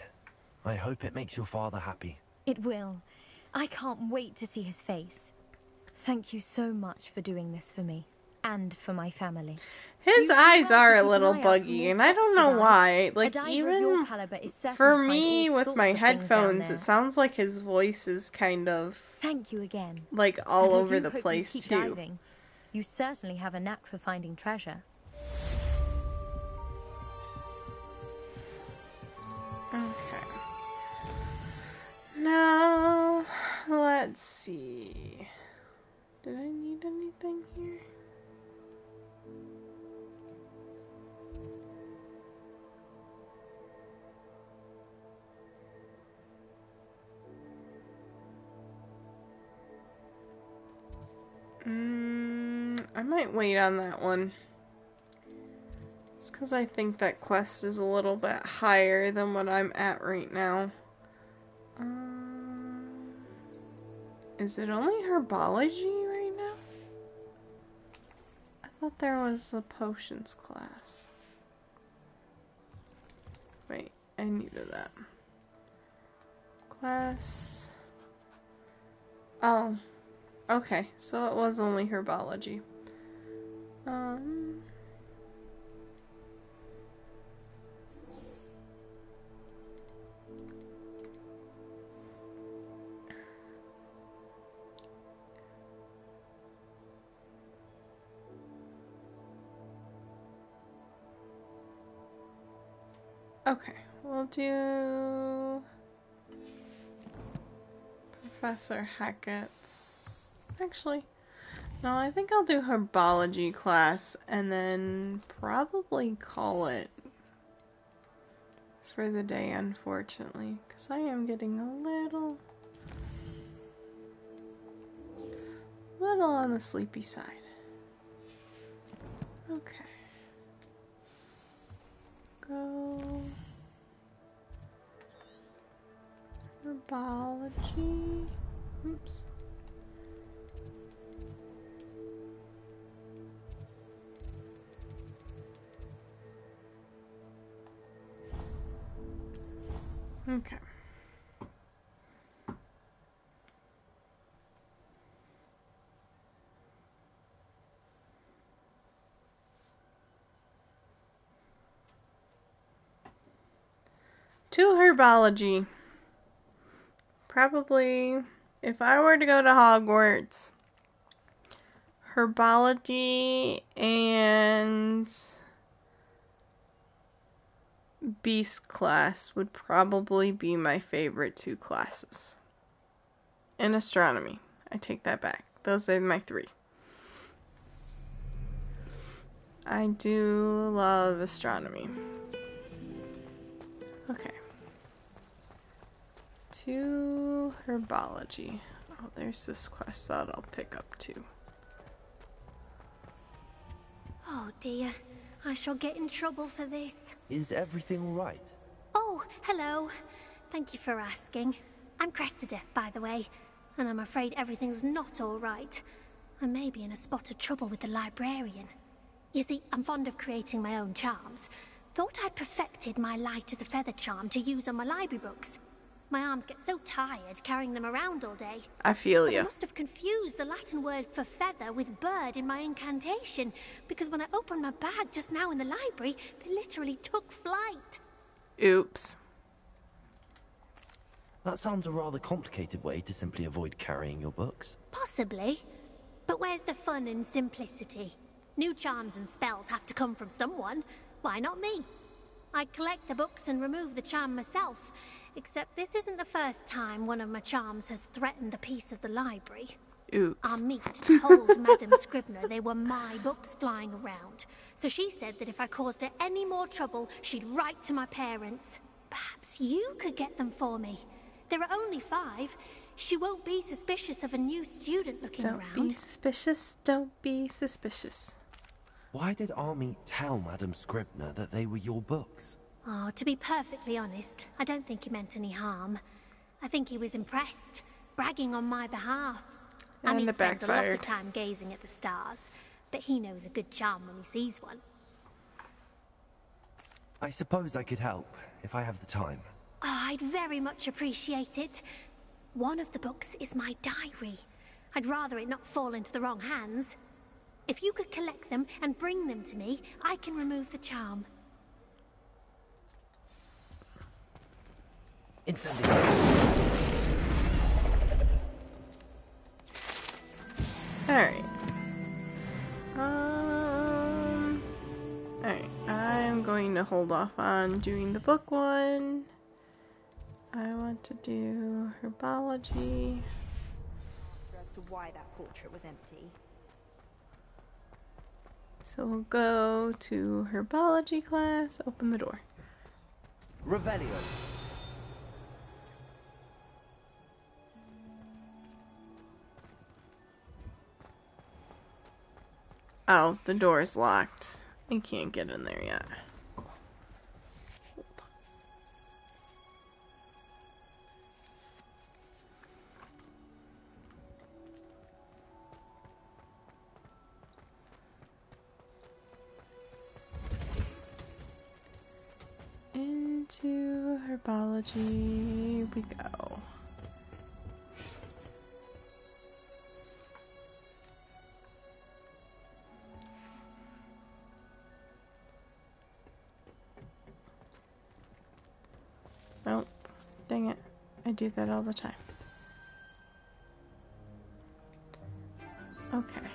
I hope it makes your father happy. It will. I can't wait to see his face. Thank you so much for doing this for me. And for my family. His eyes are a little buggy, and I don't know why. Like, even for me, with my headphones, it sounds like his voice is kind of... Thank you again. Like, all over the place, too. Diving. You certainly have a knack for finding treasure. Okay. Now, let's see. Did I need anything here? I might wait on that one. It's because I think that quest is a little bit higher than what I'm at right now. Is it only herbology right now? I thought there was a potions class. Wait, I needed that. Quest. Oh. Okay, so it was only herbology. Okay, we'll do Professor Hackett's. Actually, no, I think I'll do herbology class and then probably call it for the day, unfortunately, because I am getting a little on the sleepy side. Okay. Go herbology. Oops. Okay. To herbology. Probably, if I were to go to Hogwarts, herbology and beast class would probably be my favorite two classes. And astronomy. I take that back. Those are my three. I do love astronomy. Okay. To herbology. Oh, there's this quest that I'll pick up too. Oh dear, I shall get in trouble for this. Is everything all right? Oh, hello. Thank you for asking. I'm Cressida, by the way, and I'm afraid everything's not all right. I may be in a spot of trouble with the librarian. You see, I'm fond of creating my own charms. Thought I'd perfected my light as a feather charm to use on my library books. My arms get so tired carrying them around all day. I feel But ya. I must have confused the Latin word for feather with bird in my incantation, because when I opened my bag just now in the library, they literally took flight. Oops. That sounds a rather complicated way to simply avoid carrying your books. Possibly. But where's the fun in simplicity? New charms and spells have to come from someone. Why not me? I collect the books and remove the charm myself. Except this isn't the first time one of my charms has threatened the peace of the library. Oops. Our meet told Madam Scribner they were my books flying around. So she said that if I caused her any more trouble, she'd write to my parents. Perhaps you could get them for me. There are only 5. She won't be suspicious of a new student looking around. Don't be suspicious. Don't be suspicious. Why did Army tell Madam Scribner that they were your books? Oh, to be perfectly honest, I don't think he meant any harm. I think he was impressed, bragging on my behalf. I mean, it spends a lot of backfired. time gazing at the stars, but he knows a good charm when he sees one. I suppose I could help, if I have the time. Oh, I'd very much appreciate it. One of the books is my diary. I'd rather it not fall into the wrong hands. If you could collect them and bring them to me, I can remove the charm. Incendio. Alright. Alright, I'm going to hold off on doing the book one. I want to do herbology. As to why that portrait was empty. So we'll go to herbology class, open the door. Revelio. Oh, the door is locked. I can't get in there yet. Into herbology we go. Nope. Dang it. I do that all the time. Okay.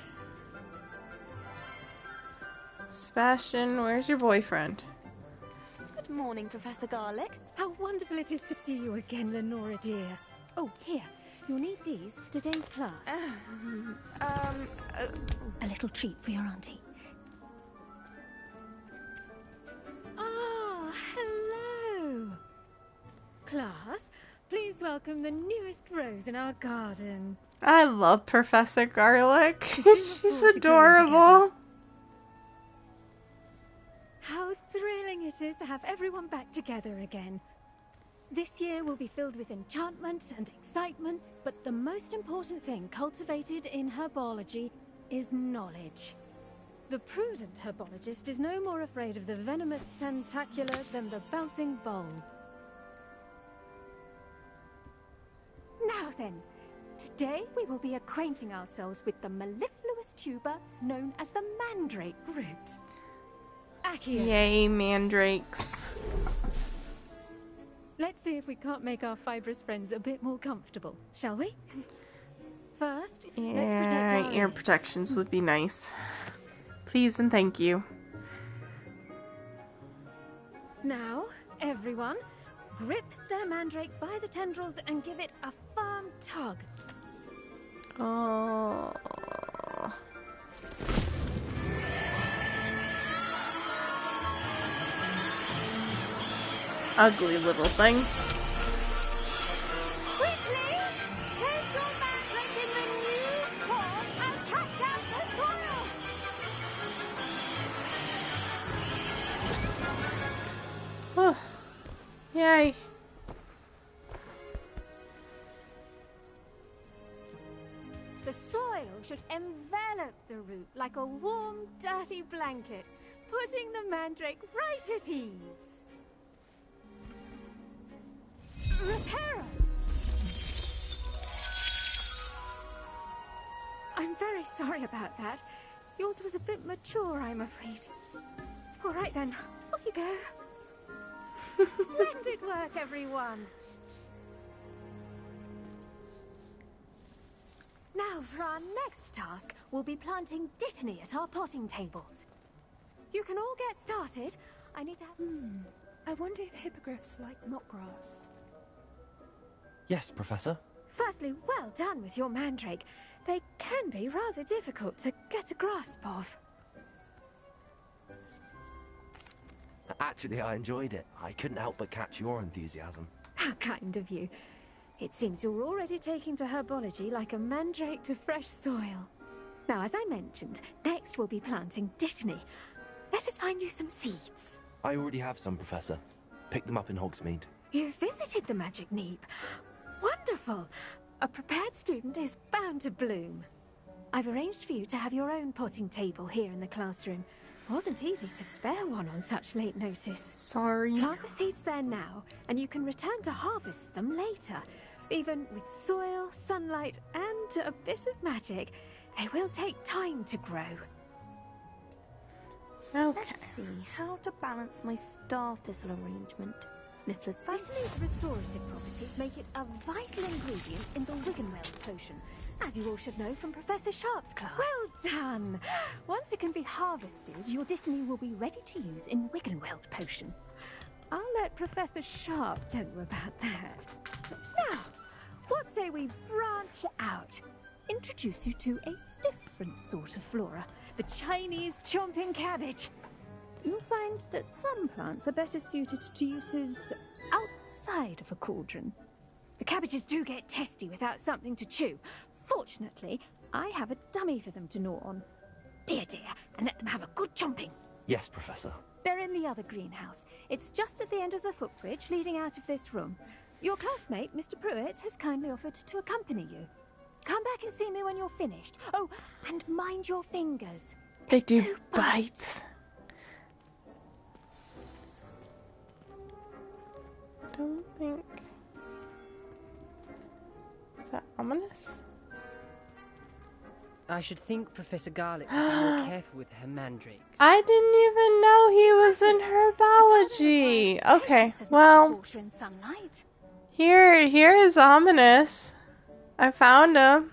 Sebastian, where's your boyfriend? Good morning, Professor Garlick. How wonderful it is to see you again, Lenora dear. Oh, here. You'll need these for today's class. A little treat for your auntie. Ah, hello. Class, please welcome the newest rose in our garden. I love Professor Garlic. She's adorable. How thrilling it is to have everyone back together again. This year will be filled with enchantment and excitement, but the most important thing cultivated in herbology is knowledge. The prudent herbologist is no more afraid of the venomous tentacular than the bouncing bowl. Now then, today we will be acquainting ourselves with the mellifluous tuber known as the mandrake root. Accio. Yay, mandrakes. Let's see if we can't make our fibrous friends a bit more comfortable, shall we? First, let's protect our ear ears. protections would be nice. Please and thank you. Now, everyone, grip their mandrake by the tendrils and give it a firm tug. Oh. Ugly little thing. Quickly! Place your mandrake in the new pot and catch out the soil! Oh. Yay. The soil should envelop the root like a warm, dirty blanket, putting the mandrake right at ease. Reparo! I'm very sorry about that. Yours was a bit mature, I'm afraid. All right then, off you go. Splendid work, everyone. Now, for our next task, we'll be planting dittany at our potting tables. You can all get started. I need to have... I wonder if hippogriffs like knotgrass. Yes, Professor. Firstly, well done with your mandrake. They can be rather difficult to get a grasp of. Actually, I enjoyed it. I couldn't help but catch your enthusiasm. How kind of you. It seems you're already taking to herbology like a mandrake to fresh soil. Now, as I mentioned, next we'll be planting dittany. Let us find you some seeds. I already have some, Professor. Pick them up in Hogsmade. You visited the Magic Neep. Wonderful. A prepared student is bound to bloom. I've arranged for you to have your own potting table here in the classroom. Wasn't easy to spare one on such late notice. Sorry. Plant the seeds there now, and you can return to harvest them later. Even with soil, sunlight, and a bit of magic, they will take time to grow. Okay. Let's see how to balance my star thistle arrangement. Niffler's Vitamin's restorative properties make it a vital ingredient in the Wiggenweld potion, as you all should know from Professor Sharp's class. Well done! Once it can be harvested, your Dittany will be ready to use in Wiggenweld potion. I'll let Professor Sharp tell you about that. Now, what say we branch out? Introduce you to a different sort of flora, the Chinese chomping cabbage. You'll find that some plants are better suited to uses outside of a cauldron. The cabbages do get testy without something to chew. Fortunately, I have a dummy for them to gnaw on. Be a dear and let them have a good chomping. Yes, Professor. They're in the other greenhouse. It's just at the end of the footbridge leading out of this room. Your classmate, Mr. Pruitt, has kindly offered to accompany you. Come back and see me when you're finished. Oh, and mind your fingers. They do bites. I don't think... Is that ominous? I should think Professor Garlick would be more careful with her mandrakes. I didn't even know he was in herbology. Okay, well, here is ominous. I found him.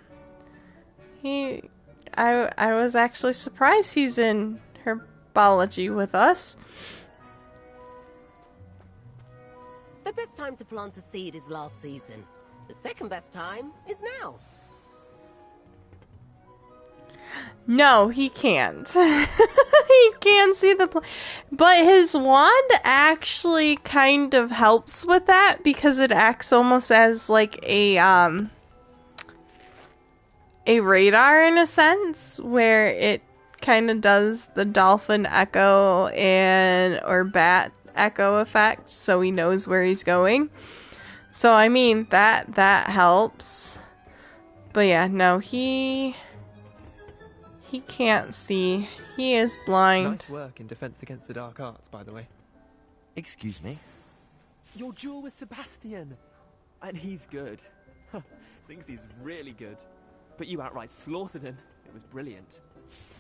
I was actually surprised he's in herbology with us. The best time to plant a seed is last season. The second best time is now. No, he can't. He can't see the but his wand actually kind of helps with that because it acts almost as like a radar in a sense, where it kind of does the dolphin echo or bat echo effect, so he knows where he's going. So I mean that helps. But yeah, no, he can't see. He is blind. Nice work in Defense Against the Dark Arts, by the way. Excuse me? Your duel with Sebastian! And he's good. Thinks he's really good. But you outright slaughtered him. It was brilliant.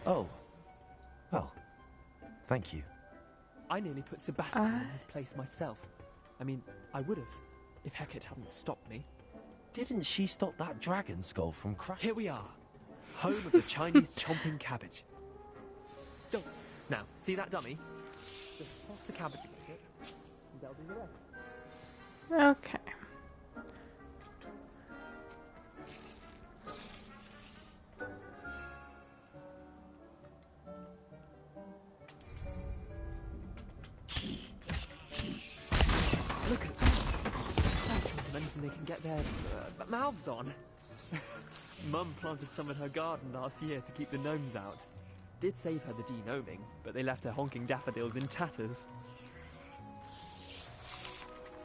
Oh. Well, thank you. I nearly put Sebastian in his place myself. I mean, I would have, if Hecate hadn't stopped me. Didn't she stop that dragon skull from crashing? Here we are. Home of the Chinese chomping cabbage. Oh, now, see that dummy? Just toss the cabbage with it, and they'll do the rest. Okay. Look at that. They'll chomp on anything they can get their mouths on. Mum planted some in her garden last year to keep the gnomes out. Did save her the de-gnoming, but they left her honking daffodils in tatters.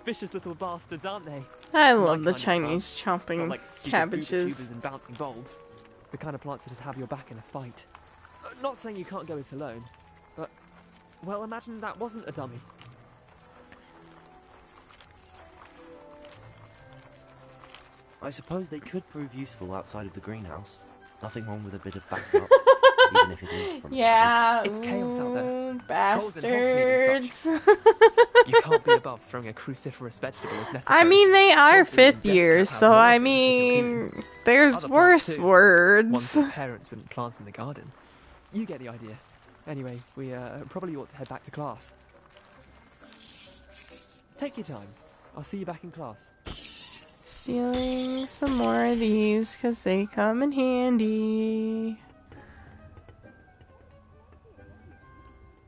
Vicious little bastards, aren't they? I love the Chinese chomping Not like stupid cabbages. tubers and bouncing bulbs. The kind of plants that'd have your back in a fight. Not saying you can't go it alone, but, well, imagine that wasn't a dummy. I suppose they could prove useful outside of the greenhouse. Nothing wrong with a bit of backup, even if it is from Yeah, It's chaos out there. bastards. You can't be above throwing a cruciferous vegetable if necessary. I mean, they are fifth years, so I mean, there's Other worse plants too. words. Ones that parents wouldn't plant in the garden. You get the idea. Anyway, we probably ought to head back to class. Take your time. I'll see you back in class. Stealing some more of these because they come in handy.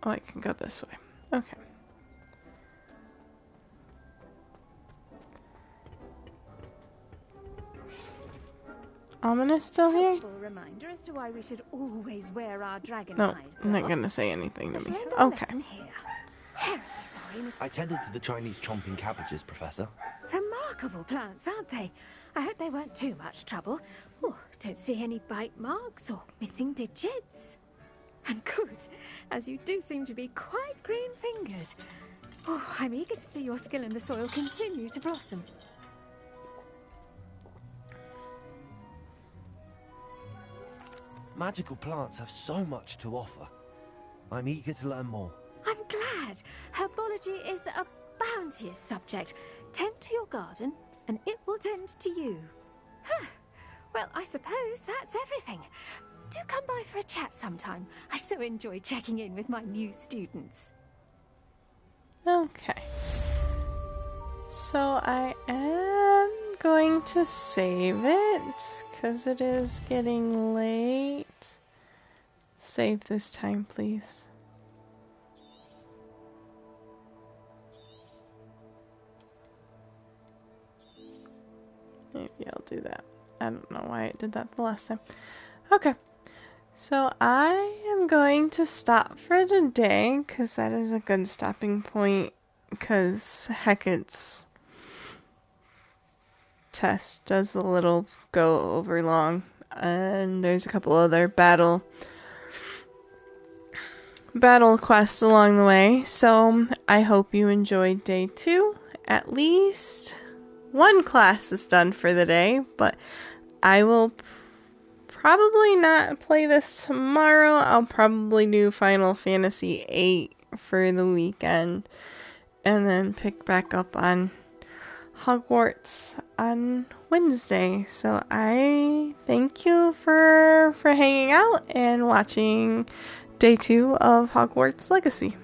Oh, I can go this way. Okay. Ominous still here? Helpful reminder as to why we should always wear our dragon No, hide I'm not gloves. gonna say anything to me. Learned our Okay. lesson here. Terribly sorry, Mr. I tended to the Chinese chomping cabbages, Professor. Remarkable plants, aren't they? I hope they weren't too much trouble. Oh, don't see any bite marks or missing digits. And good, as you do seem to be quite green-fingered. Oh, I'm eager to see your skill in the soil continue to blossom. Magical plants have so much to offer. I'm eager to learn more. I'm glad. Herbology is a bounteous subject. Tend to your garden, and it will tend to you. Huh. Well, I suppose that's everything. Do come by for a chat sometime. I so enjoy checking in with my new students. Okay. So I am going to save it, because it is getting late. Save this time, please. Maybe I'll do that. I don't know why I did that the last time. Okay. So I am going to stop for today, because that is a good stopping point, because Hecat's test does a little go over long, and there's a couple other battle quests along the way. So I hope you enjoyed day 2. At least one class is done for the day, but I will probably not play this tomorrow. I'll probably do Final Fantasy VIII for the weekend, and then pick back up on Hogwarts on Wednesday. So I thank you for hanging out and watching day 2 of Hogwarts Legacy.